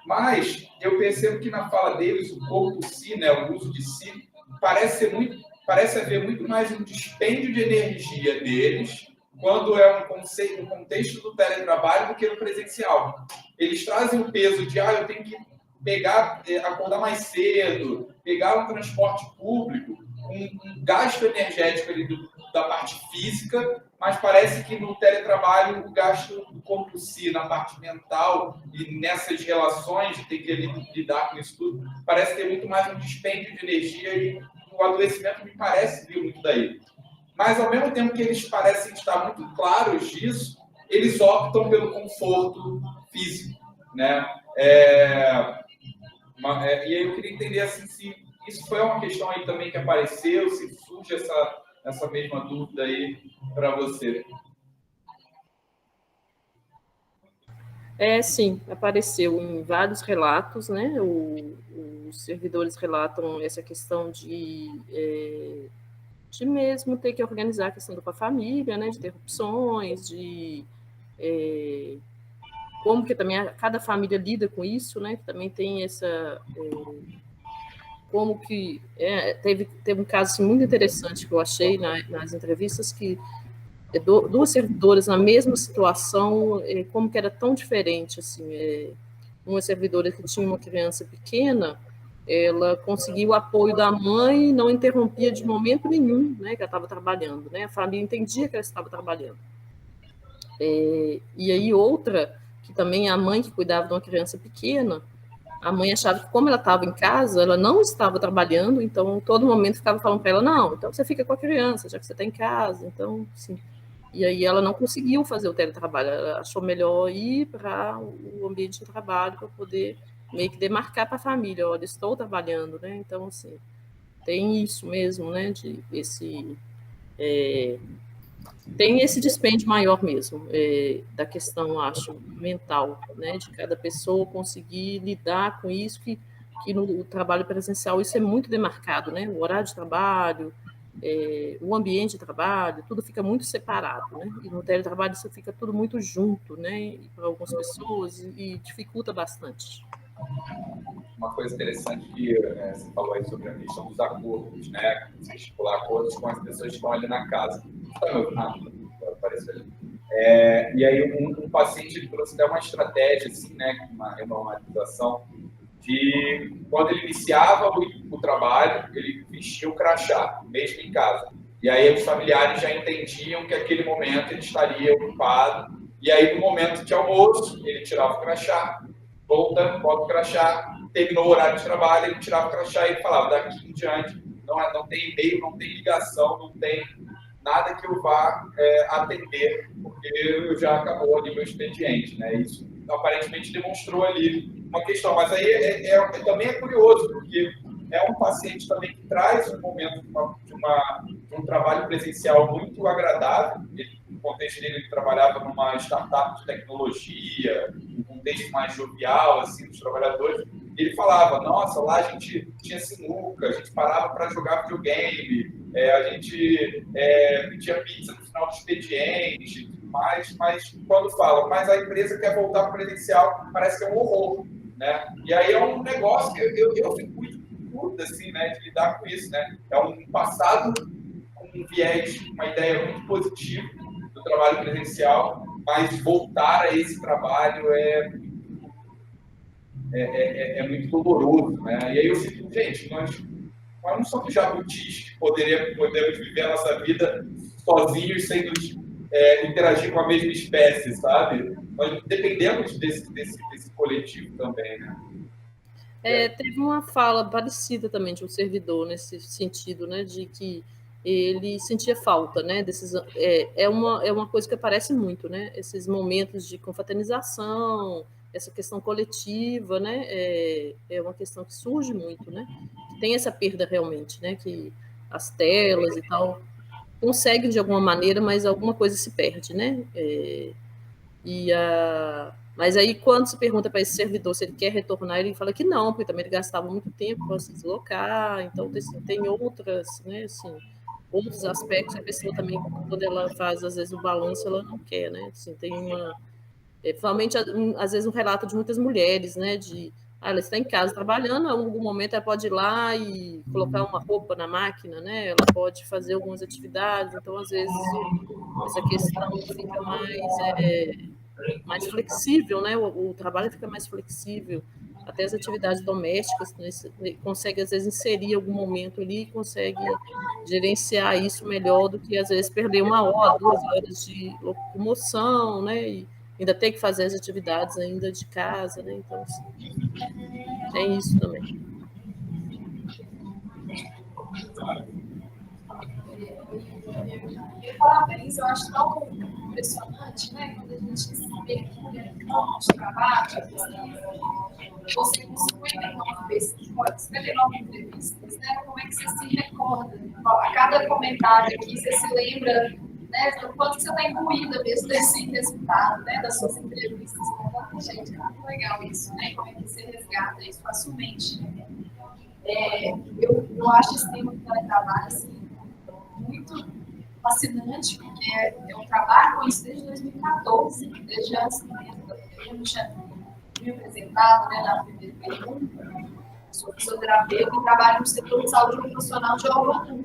Mas eu percebo que na fala deles, o corpo si, né, o uso de si, parece haver muito mais um dispêndio de energia deles quando é um contexto do teletrabalho do que no presencial. Eles trazem o peso de, eu tenho que acordar mais cedo, pegar um transporte público, um gasto energético ali da parte física, mas parece que no teletrabalho o gasto do corpo si, na parte mental e nessas relações de ter que lidar com isso tudo, parece ter muito mais um dispêndio de energia e o adoecimento me parece vir muito daí. Mas ao mesmo tempo que eles parecem estar muito claros disso, eles optam pelo conforto físico, né? E aí eu queria entender assim, se isso foi uma questão aí também que apareceu, se surge essa mesma dúvida aí para você. Sim, apareceu em vários relatos, né? Os servidores relatam essa questão de mesmo ter que organizar a questão com a família, né? De interrupções, de como que também cada família lida com isso, né? Que também tem essa como que teve um caso assim, muito interessante que eu achei nas entrevistas que duas servidoras na mesma situação, como que era tão diferente, assim, uma servidora que tinha uma criança pequena, ela conseguiu o apoio da mãe e não interrompia de momento nenhum, né, que ela estava trabalhando, né, a família entendia que ela estava trabalhando. E aí outra, que também a mãe que cuidava de uma criança pequena, a mãe achava que como ela estava em casa, ela não estava trabalhando, então todo momento ficava falando para ela, não, então você fica com a criança, já que você está em casa, então, sim. E aí ela não conseguiu fazer o teletrabalho, ela achou melhor ir para o ambiente de trabalho para poder meio que demarcar para a família, olha, estou trabalhando, né? Então, assim, tem isso mesmo, né? Tem esse dispêndio maior mesmo, da questão, acho, mental, né? De cada pessoa conseguir lidar com isso, que no trabalho presencial isso é muito demarcado, né? O horário de trabalho, o ambiente de trabalho, tudo fica muito separado, né? E no teletrabalho isso fica tudo muito junto, né? Para algumas pessoas e dificulta bastante. Uma coisa interessante que você falou aí sobre a questão dos acordos, né? Você estipular acordos com as pessoas que estão ali na casa. Apareceu ali. E aí um paciente trouxe até uma estratégia, assim, né? Uma renormalização de quando ele iniciava o trabalho, ele vestia o crachá, mesmo em casa. E aí os familiares já entendiam que aquele momento ele estaria ocupado. E aí, no momento de almoço, ele tirava o crachá, bota o crachá, terminou o horário de trabalho, ele tirava o crachá e ele falava, daqui em diante, não tem e-mail, não tem ligação, não tem nada que eu vá atender, porque eu já acabou ali meu expediente, né? Isso aparentemente demonstrou ali uma questão, mas aí também é curioso, porque é um paciente também que traz um momento de um trabalho presencial muito agradável. No contexto dele, ele trabalhava numa startup de tecnologia, um contexto mais jovial, assim, dos trabalhadores. E ele falava, nossa, lá a gente tinha sinuca, a gente parava para jogar videogame, a gente pedia pizza no final do expediente, mas quando fala, mas a empresa quer voltar para o presencial, parece que é um horror, né? E aí é um negócio que eu fico muito curto, assim, né, de lidar com isso, né? É um passado com um viés, uma ideia muito positiva do trabalho presencial, mas voltar a esse trabalho é muito doloroso, né? E aí eu sinto, gente, nós não somos jabutis que podemos viver a nossa vida sozinhos, sem nos interagir com a mesma espécie, sabe? Nós dependemos desse coletivo também, né? Teve uma fala parecida também de um servidor nesse sentido, né, de que ele sentia falta, né, é uma coisa que aparece muito, né, esses momentos de confraternização, essa questão coletiva, né, é uma questão que surge muito, né, tem essa perda realmente, né, que as telas e tal conseguem de alguma maneira, mas alguma coisa se perde, né, mas aí, quando se pergunta para esse servidor se ele quer retornar, ele fala que não, porque também ele gastava muito tempo para se deslocar, então tem outras, né, assim, outros aspectos, a pessoa também, quando ela faz, às vezes, o balanço, ela não quer, né, assim, tem principalmente, às vezes, um relato de muitas mulheres, né, ela está em casa trabalhando, em algum momento ela pode ir lá e colocar uma roupa na máquina, né, ela pode fazer algumas atividades, então, às vezes, essa questão fica mais flexível, né? O trabalho fica mais flexível, até as atividades domésticas, né? Consegue, às vezes, inserir algum momento ali, consegue gerenciar isso melhor do que, às vezes, perder 1 hora, 2 horas de locomoção, né? E ainda ter que fazer as atividades ainda de casa, né? Então, assim, tem isso também. Eu parabéns, eu acho tão impressionante, né? Quando a gente vê que de trabalho, você com 59 entrevistas, né? Como é que você se recorda? A cada comentário aqui, você se lembra, né? Do quanto você está imbuída mesmo desse resultado, né? Das suas entrevistas. Gente, é muito legal isso, né? Como é que você resgata isso facilmente. Eu acho esse tema do teletrabalho, assim, muito fascinante, porque eu trabalho com isso desde 2014, desde antes mesmo da pandemia. Eu não tinha me apresentado, né, na primeira pergunta. Sou fisioterapeuta e trabalho no setor de saúde ocupacional de Algodão.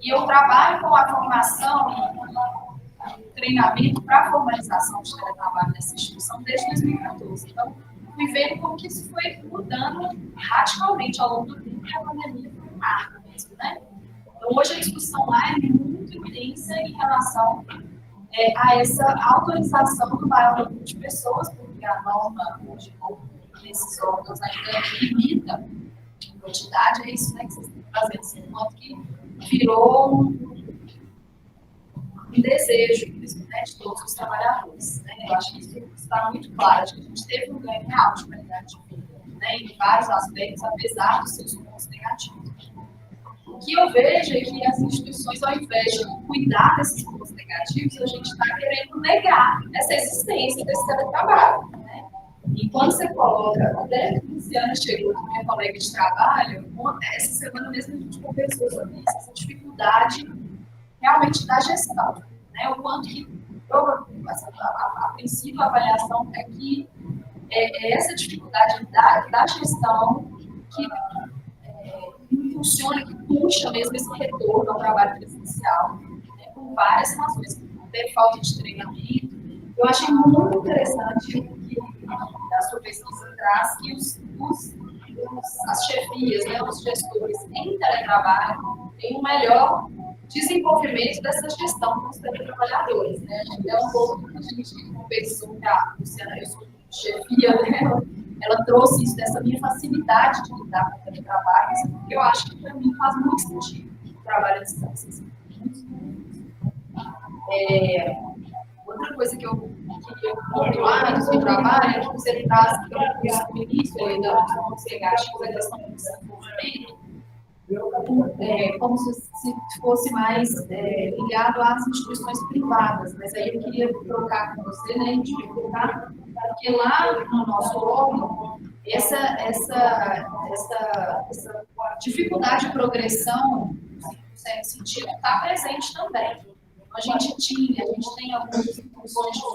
E eu trabalho com a formação e treinamento para a formalização de teletrabalho nessa instituição desde 2014. Então, fui vendo como que isso foi mudando radicalmente ao longo do tempo, e a pandemia foi um marco mesmo, né? Então, hoje a discussão lá é muito intensa em relação a essa autorização do maior número de pessoas, porque a norma hoje nesses órgãos ainda limita a quantidade, é isso, né, que vocês estão fazendo, assim, de modo que virou um desejo mesmo, né, de todos os trabalhadores. Né? Eu acho que isso está muito claro, acho que a gente teve um ganho real de qualidade de vida, né, em vários aspectos, apesar dos seus pontos negativos. O que eu vejo é que as instituições, ao invés de cuidar desses pontos negativos, a gente está querendo negar essa existência desse teletrabalho. Né? E quando você coloca, até a Luciana chegou, minha colega de trabalho, essa semana mesmo a gente conversou sobre isso, essa dificuldade realmente da gestão. Né? O quanto que, a princípio, a avaliação é que essa dificuldade da gestão que funciona, que puxa mesmo esse retorno ao trabalho presencial, né, por várias razões. Tem falta de treinamento. Eu achei muito interessante que a sua pesquisa traz que as chefias, né, os gestores em teletrabalho têm um melhor desenvolvimento dessa gestão com os teletrabalhadores. Né? É um pouco que a gente conversou com a Luciana, eu sou chefia dela, ela trouxe isso dessa minha facilidade de lidar com o teletrabalho, porque eu acho que para mim faz muito sentido o trabalho à distância. Assim, outra coisa que eu queria pontuar do seu trabalho é que você traz no início dos pontos negativos, a questão do desenvolvimento, como se fosse mais ligado às instituições privadas, mas aí eu queria trocar com você, né, e te perguntar, porque lá no nosso órgão, essa dificuldade de progressão, no certo sentido, está presente também. A gente tem algumas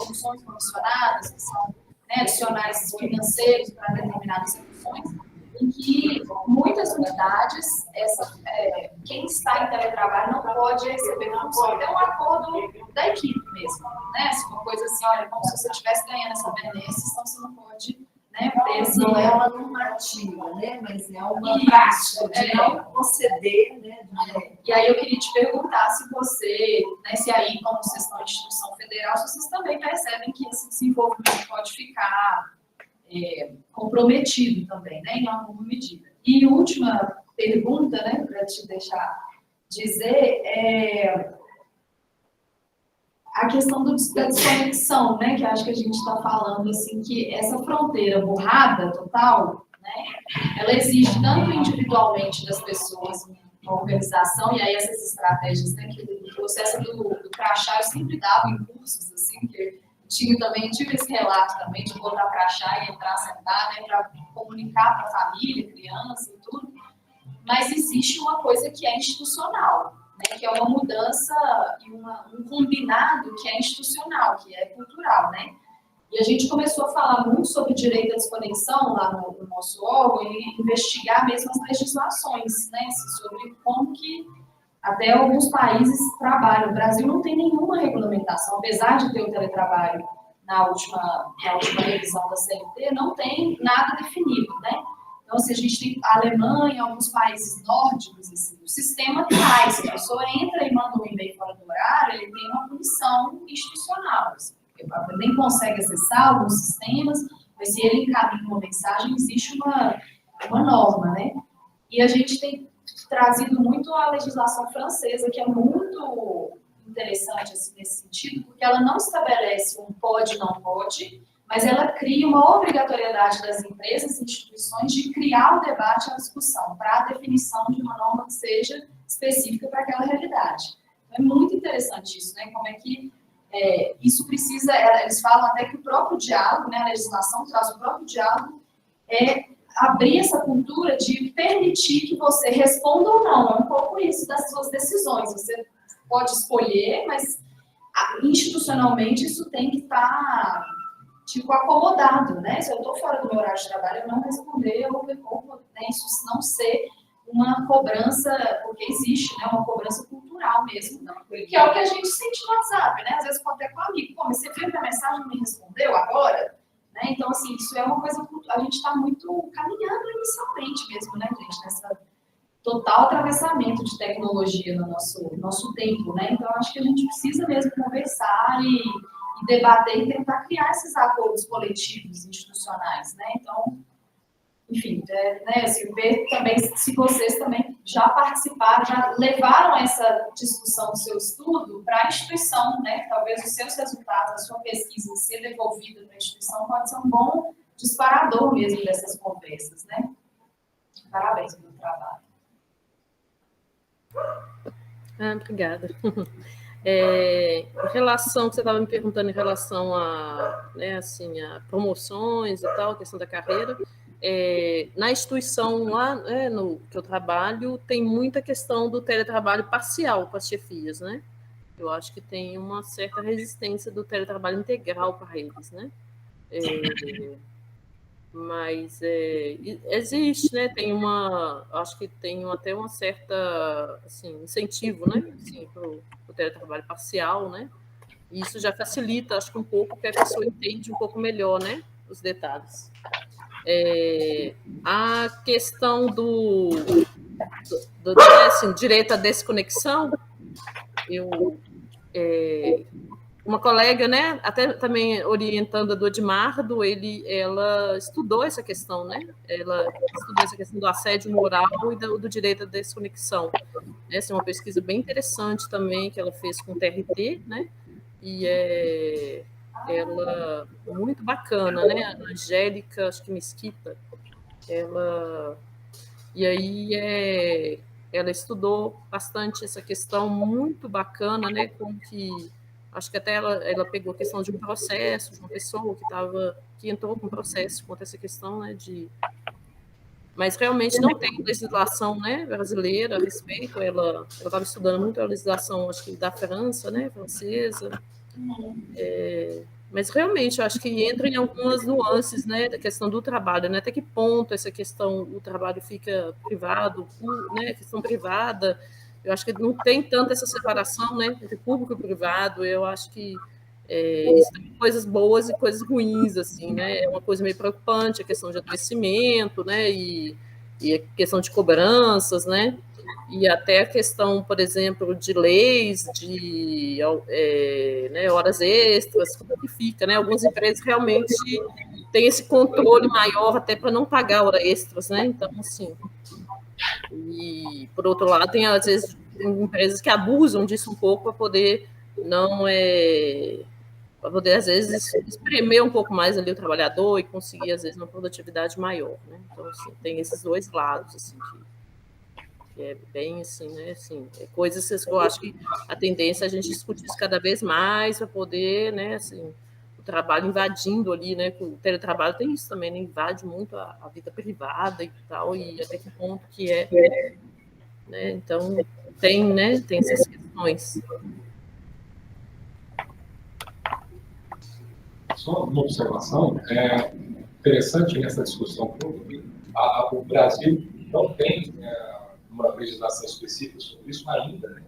funções comissionadas, que são, né, adicionais financeiros para determinadas funções, em que muitas unidades, quem está em teletrabalho não pode receber função. É um acordo da equipe mesmo, né? Se uma coisa assim, olha, como se você estivesse ganhando essa benesse, então você não pode, né, ter esse... Não é uma normativa, né? Mas é uma prática de não conceder, né? E aí eu queria te perguntar se você, né, se aí, como vocês estão em instituição federal, se vocês também percebem que esse desenvolvimento pode ficar comprometido também, né, em alguma medida. E última pergunta, né, para te deixar dizer, a questão da desconexão, né, que acho que a gente está falando, assim, que essa fronteira borrada total, né, ela exige tanto individualmente das pessoas na organização, e aí essas estratégias, né, que o processo do crachá eu sempre dava em cursos, assim, que tive esse relato também de botar crachá e entrar, sentar, né, para comunicar para a família, criança e tudo, mas existe uma coisa que é institucional, né, que é uma mudança e um combinado que é institucional, que é cultural, né? E a gente começou a falar muito sobre direito à desconexão lá no nosso órgão e investigar mesmo as legislações, né, sobre como que até alguns países trabalham. O Brasil não tem nenhuma regulamentação, apesar de ter o teletrabalho na última revisão da CLT, não tem nada definido, né? Então, assim, a gente tem a Alemanha, alguns países nórdicos, assim, o sistema traz, se a pessoa entra e manda um e-mail fora do horário, ele tem uma punição institucional, assim, porque nem consegue acessar alguns sistemas, mas se ele encaminha uma mensagem, existe uma norma, né? E a gente tem trazido muito a legislação francesa, que é muito interessante assim, nesse sentido, porque ela não estabelece um pode, não pode, mas ela cria uma obrigatoriedade das empresas e instituições de criar o debate e a discussão para a definição de uma norma que seja específica para aquela realidade. Então, é muito interessante isso, né? Como é que isso precisa, eles falam até que o próprio diálogo, né, a legislação traz o próprio diálogo, abrir essa cultura de permitir que você responda ou não, é um pouco isso das suas decisões, você pode escolher, mas institucionalmente isso tem que estar, tipo, acomodado, né, se eu estou fora do meu horário de trabalho, eu não responder, isso não ser uma cobrança, porque existe, né, uma cobrança cultural mesmo, que é o que a gente sente no WhatsApp, né, às vezes pode ter com um amigo, pô, mas você viu minha mensagem e não me respondeu agora? Né? Então, assim, isso é uma coisa, a gente está muito caminhando inicialmente mesmo, né, gente, nessa total atravessamento de tecnologia no nosso tempo, né, então acho que a gente precisa mesmo conversar e debater e tentar criar esses acordos coletivos institucionais, né, então, enfim, né, assim, ver também se vocês também já participaram, já levaram essa discussão do seu estudo para a instituição, né, talvez os seus resultados, a sua pesquisa ser devolvida para a instituição pode ser um bom disparador mesmo dessas conversas, né. Parabéns pelo trabalho. Obrigada. Em relação, que você estava me perguntando em relação a, né, assim, a promoções e tal, a questão da carreira, na instituição lá, no que eu trabalho, tem muita questão do teletrabalho parcial com as chefias, né? Eu acho que tem uma certa resistência do teletrabalho integral para eles, né? Mas existe, né? Tem acho que tem até uma certa, assim, incentivo, né? Assim, para o teletrabalho parcial, né? E isso já facilita, acho que um pouco, que a pessoa entende um pouco melhor, né? Os detalhes. A questão do assim, direito à desconexão, uma colega, né, até também orientando a do Edmardo, ela estudou essa questão, né? Ela estudou essa questão do assédio moral e do direito à desconexão. Essa é uma pesquisa bem interessante também que ela fez com o TRT, né? E ela muito bacana, né? A Angélica, acho que Mesquita, e aí ela estudou bastante essa questão, muito bacana, né? Como que acho que até ela pegou a questão de um processo, de uma pessoa que entrou com um processo contra essa questão, né? Mas realmente não tem legislação, né, brasileira a respeito. Ela estava estudando muito a legislação, acho que da França, né, francesa. Mas realmente eu acho que entra em algumas nuances, né, da questão do trabalho, né, até que ponto essa questão, o trabalho fica privado, né, questão privada. Eu acho que não tem tanta essa separação, né, entre público e privado. Eu acho que existem coisas boas e coisas ruins, assim, né? É uma coisa meio preocupante a questão de adoecimento, né? E a questão de cobranças, né? E até a questão, por exemplo, de leis, de né, horas extras, como que fica, né? Algumas empresas realmente têm esse controle maior até para não pagar horas extras, né? Então, assim... E, por outro lado, tem, às vezes, empresas que abusam disso um pouco para poder para poder, às vezes, espremer um pouco mais ali o trabalhador e conseguir, às vezes, uma produtividade maior, né? Então, assim, tem esses dois lados, assim, que é bem, assim, né? Assim, coisas que eu acho que a tendência é a gente discutir isso cada vez mais para poder, né, assim, o trabalho invadindo ali, né? O teletrabalho tem isso também, né? Invade muito a vida privada e tal, e até que ponto que né? Então, tem essas questões. Só uma observação, interessante nessa discussão pública, o Brasil não tem uma legislação específica sobre isso ainda, né?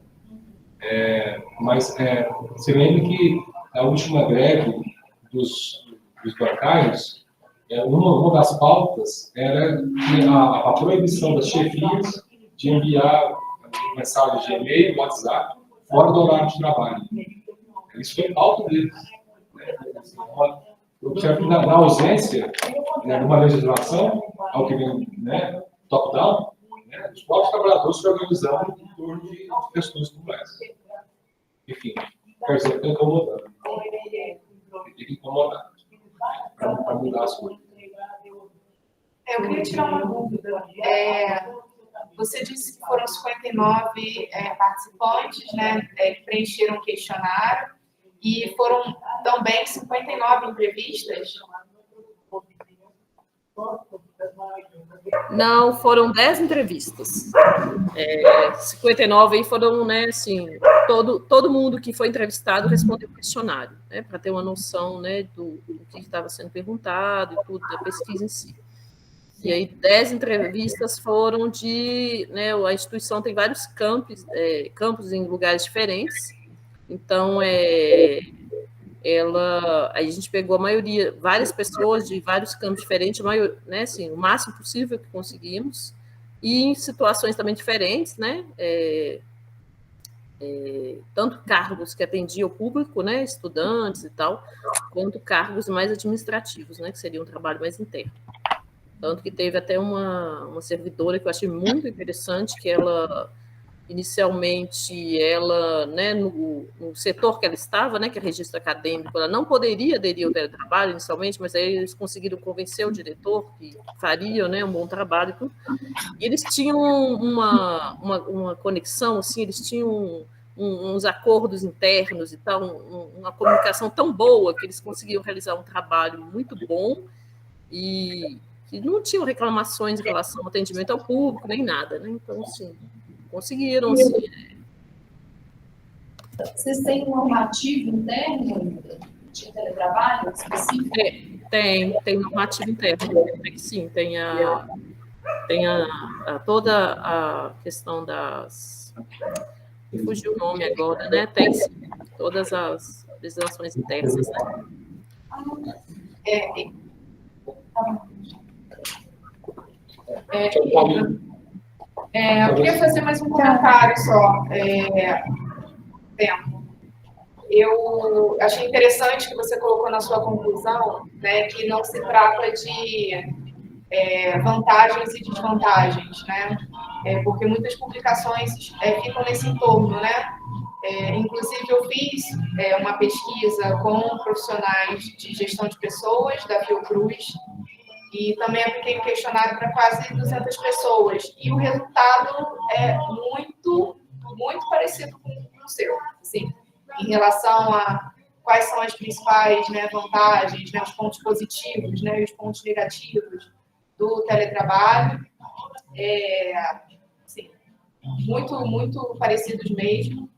Mas se lembre que a última greve dos bancários, uma das pautas era a proibição das chefias de enviar mensagens de e-mail, WhatsApp, fora do horário de trabalho. Isso foi pauta deles. Observe que na ausência de uma legislação, ao que vem, né, top-down, né, os próprios trabalhadores se organizam em torno de questões como essa. Enfim, quer dizer, está incomodando. Fica incomodado. para mudar as coisas. Eu queria tirar uma dúvida. Você disse que foram 59 participantes, né, que preencheram o questionário, e foram também 59 entrevistas? Não, foram 10 entrevistas. 59 aí foram, né, assim, todo mundo que foi entrevistado respondeu o questionário, né, para ter uma noção, né, do que estava sendo perguntado e tudo, da pesquisa em si. E aí 10 entrevistas foram de, né, a instituição tem vários campos em lugares diferentes, então aí a gente pegou a maioria, várias pessoas de vários campos diferentes, né, assim, o máximo possível que conseguimos, e em situações também diferentes, né, tanto cargos que atendiam o público, né, estudantes e tal, quanto cargos mais administrativos, né, que seria um trabalho mais interno. Tanto que teve até uma servidora que eu achei muito interessante, que ela, inicialmente, né, no setor que ela estava, né, que é registro acadêmico, ela não poderia aderir ao teletrabalho inicialmente, mas aí eles conseguiram convencer o diretor que fariam, né, um bom trabalho e tudo. E eles tinham uma conexão, assim, eles tinham uns acordos internos e tal, uma comunicação tão boa que eles conseguiam realizar um trabalho muito bom e não tinham reclamações em relação ao atendimento ao público, nem nada, né? Então, assim, conseguiram, assim. Vocês têm um normativo interno de teletrabalho específico? Tem normativo interno, sim, tem toda a questão das... Me fugiu o nome agora, né? Tem, sim, todas as legislações internas, né? Eu queria fazer mais um comentário só. Eu achei interessante que você colocou na sua conclusão, né, que não se trata de vantagens e desvantagens, né? Porque muitas publicações ficam nesse entorno, né? Inclusive, eu fiz uma pesquisa com profissionais de gestão de pessoas da Fiocruz, e também apliquei um questionário para quase 200 pessoas. E o resultado é muito, muito parecido com o seu, assim, em relação a quais são as principais, né, vantagens, né, os pontos positivos, né, e os pontos negativos do teletrabalho. Assim, muito, muito parecidos mesmo.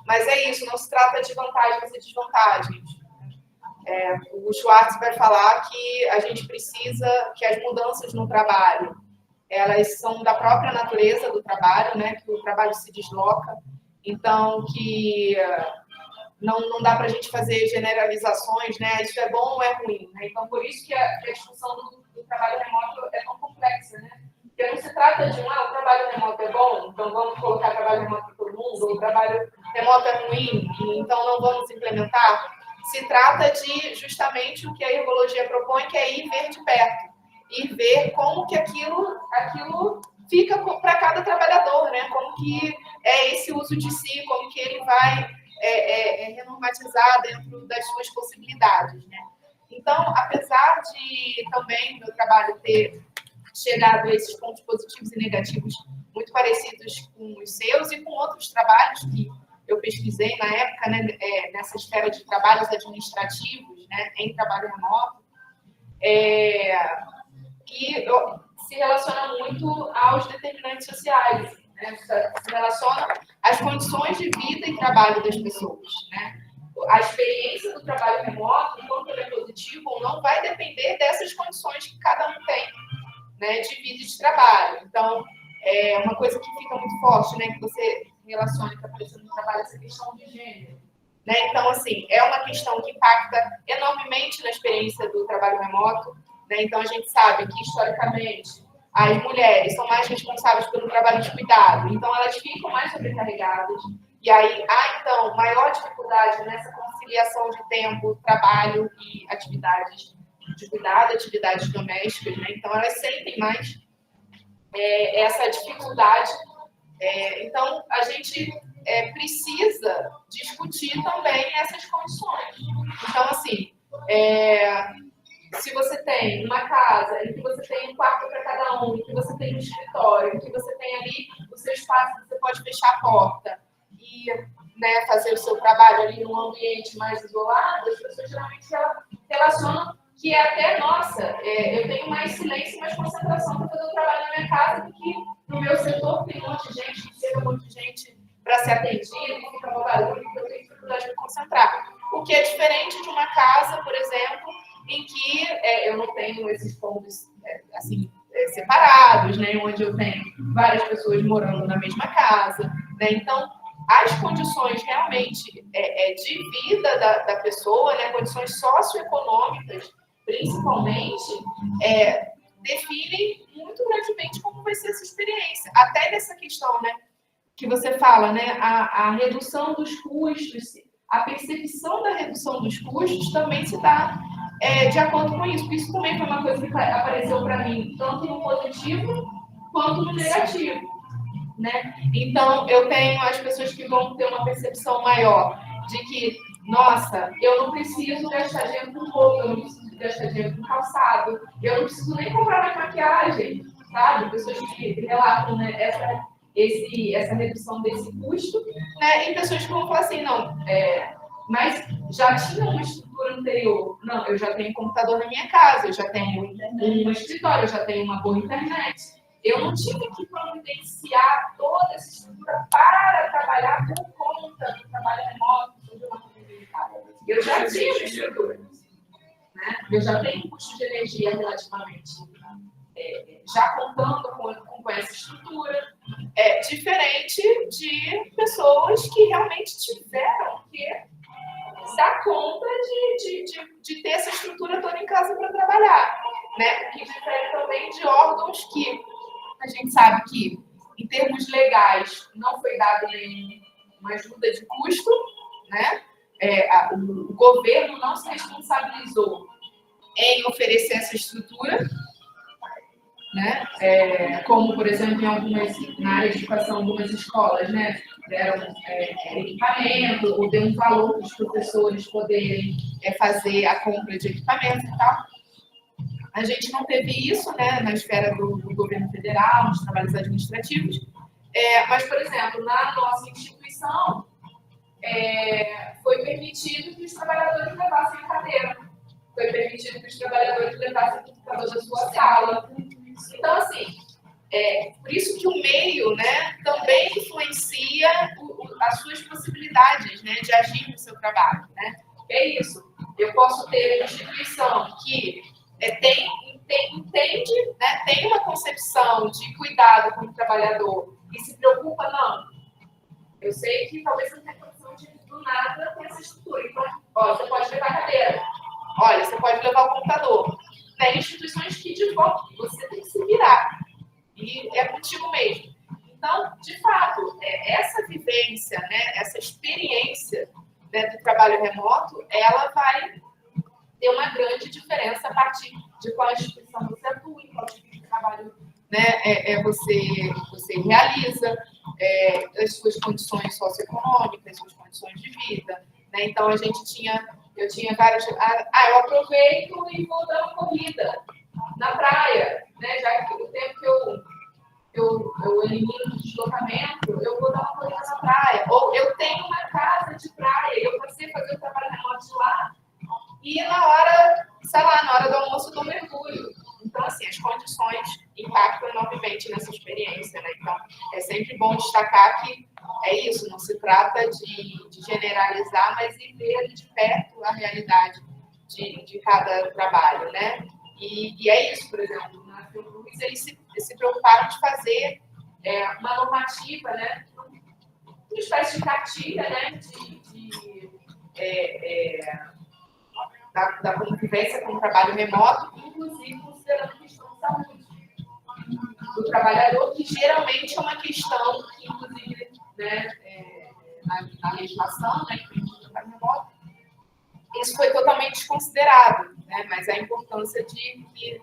Mas é isso, não se trata de vantagens e desvantagens. O Schwartz vai falar que a gente precisa que as mudanças no trabalho, elas são da própria natureza do trabalho, né? Que o trabalho se desloca, então que não dá para a gente fazer generalizações, né? Isso é bom ou é ruim, né? Então, por isso que a discussão do trabalho remoto é tão complexa, né? Porque não se trata de o trabalho remoto é bom, então vamos colocar trabalho remoto para todo mundo, ou o trabalho remoto é ruim, então não vamos implementar. Se trata de justamente o que a ergologia propõe, que é ir ver de perto. E ver como que aquilo fica para cada trabalhador, né? Como que é esse uso de si, como que ele vai renormatizar dentro das suas possibilidades, né? Então, apesar de também meu trabalho ter chegado a esses pontos positivos e negativos muito parecidos com os seus e com outros trabalhos que eu pesquisei na época, né, nessa esfera de trabalhos administrativos, né, em trabalho remoto, que se relaciona muito aos determinantes sociais, né, se relaciona às condições de vida e trabalho das pessoas, né. A experiência do trabalho remoto, enquanto ele é positivo ou não, vai depender dessas condições que cada um tem, né, de vida e de trabalho. Então, é uma coisa que fica muito forte, né, que você relaciona, que apareceu no trabalho, essa questão de gênero. Né? Então, assim, é uma questão que impacta enormemente na experiência do trabalho remoto. Né? Então, a gente sabe que, historicamente, as mulheres são mais responsáveis pelo trabalho de cuidado, então elas ficam mais sobrecarregadas. E aí há, então, maior dificuldade nessa conciliação de tempo, trabalho e atividades de cuidado, atividades domésticas. Né? Então, elas sentem mais essa dificuldade. Então, a gente precisa discutir também essas condições. Então, assim, Se você tem uma casa em que você tem um quarto para cada um, em que você tem um escritório, em que você tem ali o seu espaço, você pode fechar a porta e, né, fazer o seu trabalho ali num ambiente mais isolado, as pessoas geralmente relacionam que é até, nossa, eu tenho mais silêncio e mais concentração para fazer o trabalho na minha casa do que no meu setor, que tem um monte de gente, que chega um monte de gente para ser atendido e fica no barulho, que eu tenho dificuldade de me concentrar. O que é diferente de uma casa, por exemplo, em que eu não tenho esses pontos assim, separados, né, onde eu tenho várias pessoas morando na mesma casa, né? Então, as condições realmente de vida da pessoa, né, condições socioeconômicas, principalmente, definem muito grandemente como vai ser essa experiência. Até nessa questão, né, que você fala, né, a redução dos custos, a percepção da redução dos custos também se dá de acordo com isso. Isso também foi uma coisa que apareceu para mim, tanto no positivo quanto no negativo, né? Então, eu tenho as pessoas que vão ter uma percepção maior de que, nossa, eu não preciso gastar dinheiro com roupa, eu não preciso gastar dinheiro com calçado, eu não preciso nem comprar mais maquiagem, sabe? Pessoas que relatam, né, essa redução desse custo, né? E pessoas que vão falar assim, não, mas já tinha uma estrutura anterior. Não, eu já tenho computador na minha casa, eu já tenho um escritório, eu já tenho uma boa internet. Eu não tive que providenciar toda essa estrutura para trabalhar por conta do trabalho remoto. Eu já tinha uma estrutura, né? Eu já tenho um custo de energia relativamente. Já contando com essa estrutura, diferente de pessoas que realmente tiveram que dar conta de ter essa estrutura toda em casa para trabalhar, né? O que difere também de órgãos que a gente sabe que, em termos legais, não foi dado nenhuma ajuda de custo, né? O governo não se responsabilizou em oferecer essa estrutura, né? Como, por exemplo, na área de educação, algumas escolas, né, deram equipamento, ou deu um valor para os professores poderem fazer a compra de equipamento e tal. A gente não teve isso, né, na esfera do governo federal, nos trabalhos administrativos, mas, por exemplo, na nossa instituição, foi permitido que os trabalhadores levassem a cadeira, foi permitido que os trabalhadores levassem o computador da sua sala. Então, assim, por isso que o meio, né, também influencia as suas possibilidades, né, de agir no seu trabalho, né? É isso. Eu posso ter uma instituição que entende, né, tem uma concepção de cuidado com o trabalhador e se preocupa, não. Eu sei que talvez você não tenha condição de, do nada, ter essa estrutura. Então, você pode levar a cadeira. Olha, você pode levar o computador. Tem instituições que, de volta, você tem que se virar. E é contigo mesmo. Então, de fato, essa vivência, né, essa experiência, né, do trabalho remoto, ela vai ter uma grande diferença a partir de qual instituição você atua, em qual tipo de trabalho, né, você realiza, as suas condições socioeconômicas, as suas condições de vida. Né? Então, eu tinha várias... eu aproveito e vou dar uma corrida na praia, né? Já que o tempo que eu elimino o deslocamento, eu vou dar uma corrida na praia. Ou eu tenho uma casa de praia, eu passei a fazer o trabalho remoto de lá, e na hora do almoço eu dou mergulho. Então, assim, as condições impactam enormemente nessa experiência, né? Então, é sempre bom destacar que é isso, não se trata de generalizar, mas de ver ali de perto a realidade de cada trabalho, né? E é isso, por exemplo, na Fiocruz, eles se preocuparam de fazer uma normativa, né? Uma espécie de cartilha, né? Da convivência com o trabalho remoto, inclusive considerando a questão de saúde do trabalhador, que geralmente é uma questão que, inclusive, né, na legislação, né, que permite o trabalho remoto, isso foi totalmente desconsiderado, né, mas a importância de que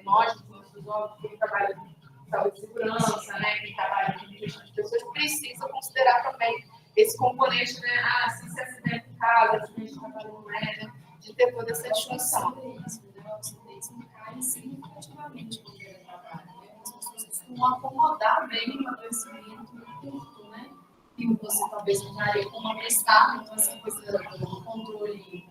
nós, os nossos órgãos, que trabalham em saúde e segurança, né, que trabalham com gestão de pessoas, precisam considerar também esse componente, né, se acidenta em casa, acidente de trabalho não é, né, de ter toda essa discussão. Isso cai significativamente no teletrabalho, né? As pessoas costumam acomodar bem o adoecimento curto, né? E você talvez usaria como atestado, então essa coisa do controle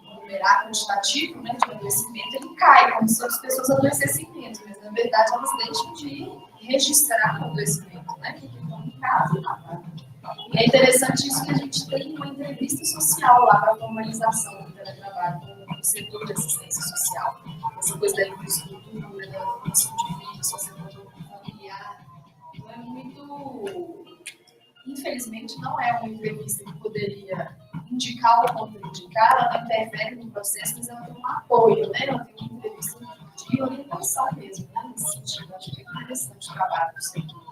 numerar quantitativo, né, de adoecimento, ele cai, como se as pessoas adoecessem menos, mas na verdade elas deixam de registrar o adoecimento, né, porque estão em casa. E é interessante isso que a gente tem uma entrevista social lá para a formalização do teletrabalho no setor de assistência social. Essa coisa da infraestrutura, da formação de vídeos, sociedade familiar. Então é muito... Infelizmente, não é uma entrevista que poderia indicar ou contraindicar, ela não interfere no processo, mas ela tem um apoio, né? Ela tem uma entrevista de orientação mesmo, né? Nesse sentido. Acho que é interessante o trabalho do setor.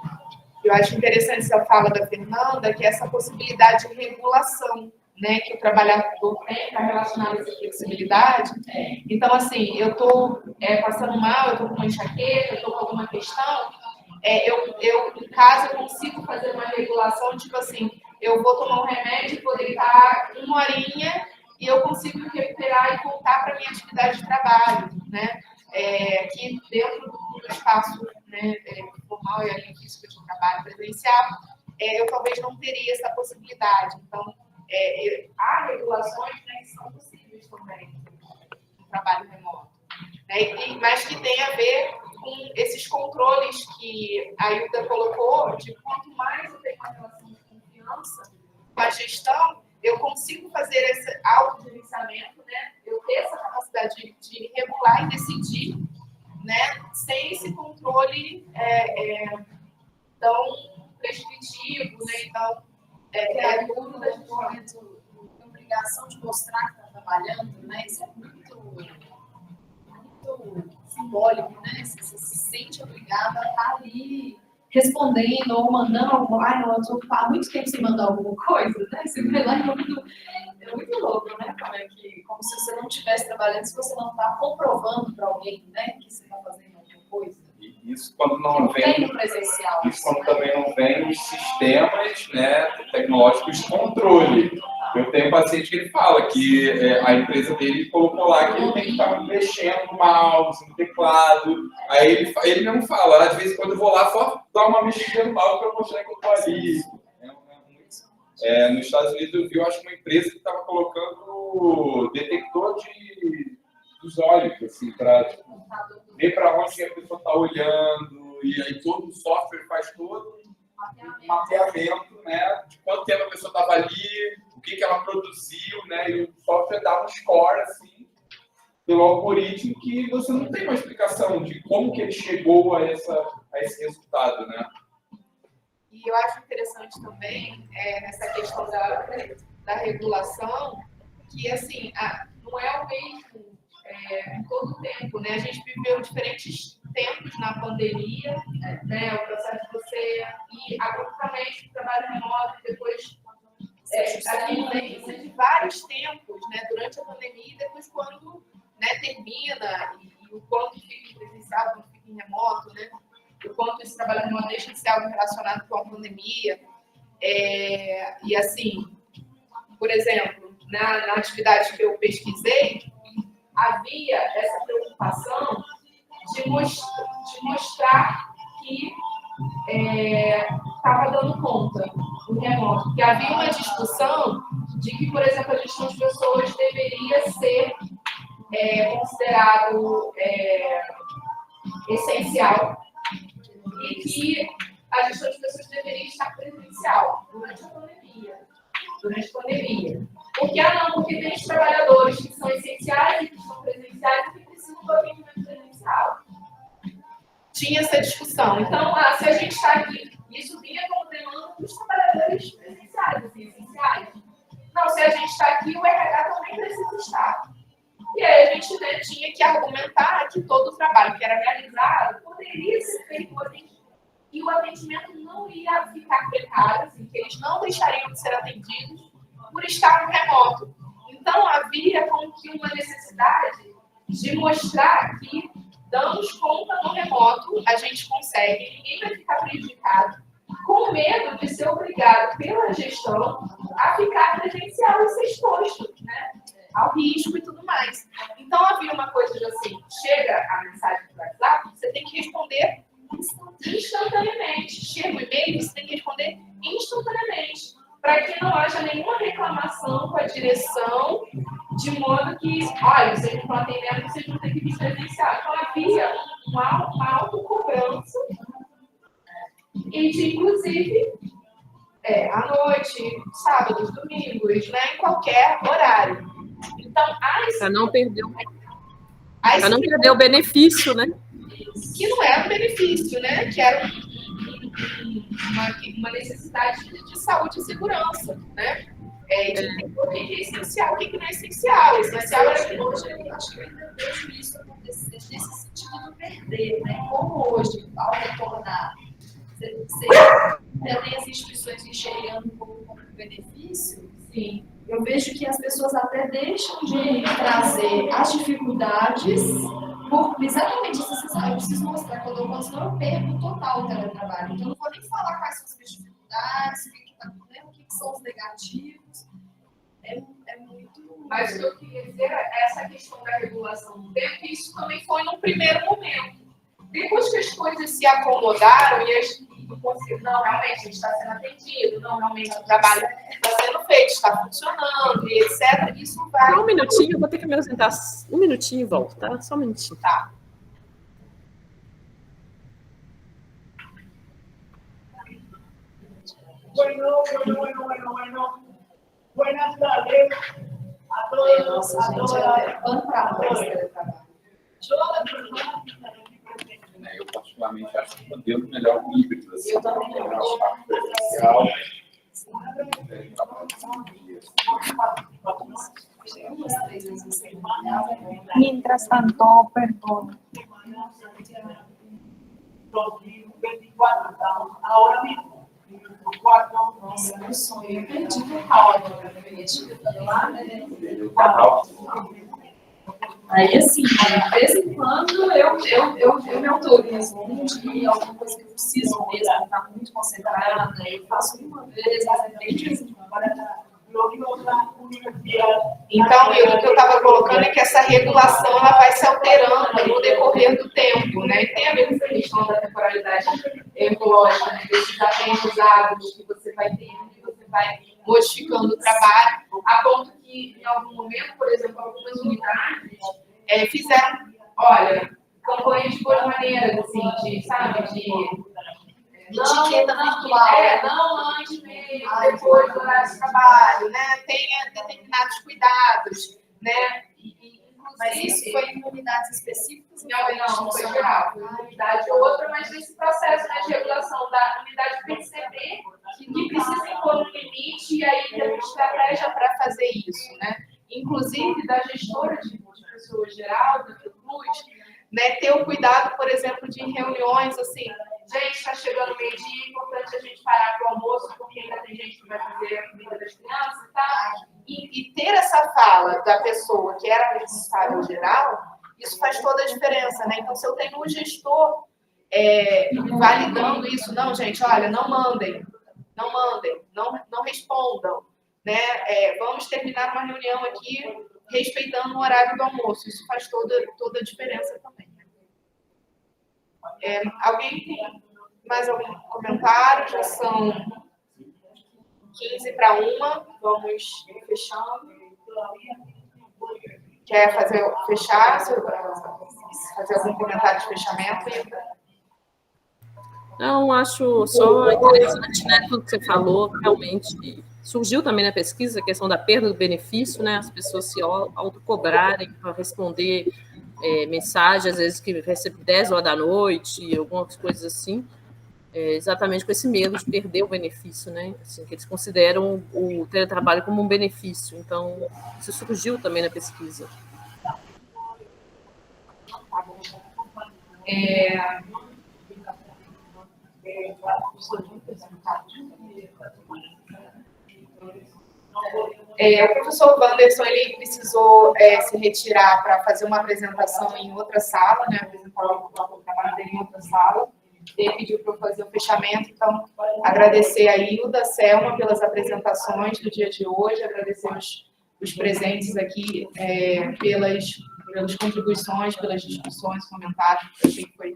Eu acho interessante essa fala da Fernanda, que é essa possibilidade de regulação, né, que o trabalhador tem para relacionar essa flexibilidade. Então, assim, eu estou passando mal, eu estou com uma enxaqueca, eu estou com alguma questão, em casa, eu consigo fazer uma regulação, tipo assim, eu vou tomar um remédio, vou deitar 1 horinha e eu consigo me recuperar e voltar para a minha atividade de trabalho, né? Que dentro do espaço, né, formal e a linha física de trabalho presencial, eu talvez não teria essa possibilidade. Então, há regulações, né, que são possíveis também no trabalho remoto, né? Mas que tem a ver com esses controles que a Hilda colocou, de quanto mais eu tenho uma relação de confiança com a gestão, eu consigo fazer esse autogerenciamento, né? Eu ter essa capacidade de regular e decidir, né? Sem esse controle tão prescritivo, né? Então, a dúvida de momento, a obrigação de mostrar que está trabalhando, né? Isso é muito simbólico, né? Você se sente obrigada a estar ali respondendo ou mandando alguma coisa. Eu estou há muito tempo sem mandar alguma coisa, né? Você vê lá, é muito louco, né? Como se você não estivesse trabalhando, se você não está comprovando para alguém, né, que você está fazendo alguma coisa. Isso quando não vem presencial. Isso quando também não vem os sistemas, né, tecnológicos de controle. Eu tenho um paciente que ele fala que a empresa dele colocou lá que ele tem que estar mexendo no mouse, no teclado. Aí ele mesmo fala, às vezes quando eu vou lá, só dá uma mexida no mouse para mostrar que eu estou ali. Nos Estados Unidos eu vi, eu acho, uma empresa que estava colocando detector dos olhos, assim, para ver para onde a pessoa está olhando, e aí todo o software faz todo um mapeamento, né, de quanto tempo a pessoa estava ali, o que ela produziu, né, e o software dá um score, assim, pelo algoritmo, que você não tem uma explicação de como que ele chegou a esse resultado, né. E eu acho interessante também, nessa questão da regulação, que, assim, não é o mesmo em todo o tempo, né? A gente viveu diferentes tempos na pandemia, né? O processo de você ir abruptamente para o trabalho remoto, depois a vivência de vários tempos, né? Durante a pandemia e depois quando, né, termina, e o quanto fica em presencial, quanto fica em remoto, né? O quanto esse trabalho remoto deixa de ser algo relacionado com a pandemia. E assim, por exemplo, na atividade que eu pesquisei, havia essa preocupação de mostrar que estava dando conta do remoto. Porque havia uma discussão de que, por exemplo, a gestão de pessoas deveria ser considerado essencial e que a gestão de pessoas deveria estar presencial durante a pandemia. Porque porque tem os trabalhadores que são essenciais e que estão presenciais e que precisam do atendimento presencial. Tinha essa discussão. Então, se a gente está aqui, isso vinha como demanda dos trabalhadores presenciais, assim, essenciais. Não, se a gente está aqui, o RH também precisa estar. E aí a gente, né, tinha que argumentar que todo o trabalho que era realizado poderia ser feito e o atendimento não ia ficar precário, assim, que eles não deixariam de ser atendidos por estar no remoto. Então, havia como que uma necessidade de mostrar que damos conta no remoto, a gente consegue, ninguém vai ficar prejudicado, com medo de ser obrigado pela gestão a ficar presencial e ser exposto, né, ao risco e tudo mais. Então, havia uma coisa de assim, chega a mensagem do WhatsApp, você tem que responder instantaneamente. Chega o e-mail, você tem que responder instantaneamente, para que não haja nenhuma reclamação com a direção, de modo que, olha, vocês não estão atendendo, vocês não têm que vir presencial. Então, havia uma autocobrança, e de, inclusive, à noite, sábados, domingos, né, em qualquer horário. Então, para não perder o benefício, né? Que não era um benefício, né? Que era uma necessidade de saúde e segurança, né? De entender o que é essencial, o que não é essencial. O essencial era que hoje eu acho que eu ainda vejo isso acontecer nesse sentido do perder, né? Como hoje, ao retornar, você tem as instituições enxergando como benefício, sim. Eu vejo que as pessoas até deixam de trazer as dificuldades por exatamente isso. Eu preciso mostrar, quando eu perco total o teletrabalho. Então, eu não vou nem falar quais são as minhas dificuldades, o que são os negativos. É muito... Mas o que eu queria dizer é essa questão da regulação do tempo, e isso também foi num primeiro momento. Depois que as coisas se acomodaram e não, realmente, a gente está sendo atendido, não, realmente, o trabalho está sendo feito, está funcionando, e etc. Isso vai... Só um minutinho, eu vou ter que me ausentar um minutinho e volto, tá? Só um minutinho. Tá. Bueno. Buenas tardes a todos, a todas. Yo, la persona que está aquí presente. Eu, particularmente, acho que o modelo melhor híbrido. Assim, eu também acho presencial. Mientras tanto, perdón. 2024, estamos ahora mismo. Nossa, meu sonho, eu perdi o áudio, lá, né? Aí, assim, de vez em quando, eu me autorizo um dia, alguma coisa que eu preciso mesmo, estar muito concentrada, eu faço uma vez, mas é bem de vez em quando. Então, Milton, o que eu estava colocando é que essa regulação ela vai se alterando no decorrer do tempo, né? E tem a ver com essa questão da temporalidade ecológica, né? Desses aprendizados que você vai tendo, que você vai modificando o trabalho, a ponto que, em algum momento, por exemplo, algumas unidades fizeram, olha, campanhas de boas maneiras, assim, de, sabe, de... Etiqueta virtual. Não antes mesmo, depois do horário de trabalho, né? Tenha determinados cuidados, né? Mas isso foi em unidades específicas? Não, foi geral. Foi uma unidade ou outra, mas nesse processo, né, de regulação da unidade perceber que precisa impor um limite e aí ter uma estratégia para fazer isso, né? Inclusive, da gestora de pessoas geral, do CRUZ, né, ter o cuidado, por exemplo, de reuniões, assim, gente, está chegando meio-dia, é importante a gente parar para o almoço, porque ainda tem gente que vai fazer a comida das crianças, tá? E ter essa fala da pessoa que era responsável geral, isso faz toda a diferença, né? Então, se eu tenho um gestor validando isso, não, gente, olha, não mandem, não respondam, né? Vamos terminar uma reunião aqui respeitando o horário do almoço, isso faz toda a diferença também. Alguém tem mais algum comentário? Já são 15 para 1, vamos fechando. Quer fechar? Fazer algum comentário de fechamento? Não, acho só interessante, né, tudo que você falou, realmente surgiu também na pesquisa a questão da perda do benefício, né, as pessoas se autocobrarem para responder mensagem, às vezes que recebe 10 horas da noite, algumas coisas assim, exatamente com esse medo de perder o benefício, né? Assim, que eles consideram o teletrabalho como um benefício. Então, isso surgiu também na pesquisa. O professor Wanderson, ele precisou se retirar para fazer uma apresentação em outra sala, né? Apresentar o trabalho dele em outra sala. Ele pediu para eu fazer o fechamento, então agradecer a Hilda, a Selma pelas apresentações do dia de hoje, agradecer os os presentes aqui pelas contribuições, pelas discussões, comentários, que eu achei que foi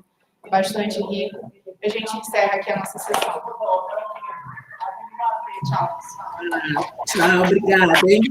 bastante rico. A gente encerra aqui a nossa sessão. Tchau. Tchau, obrigada, hein?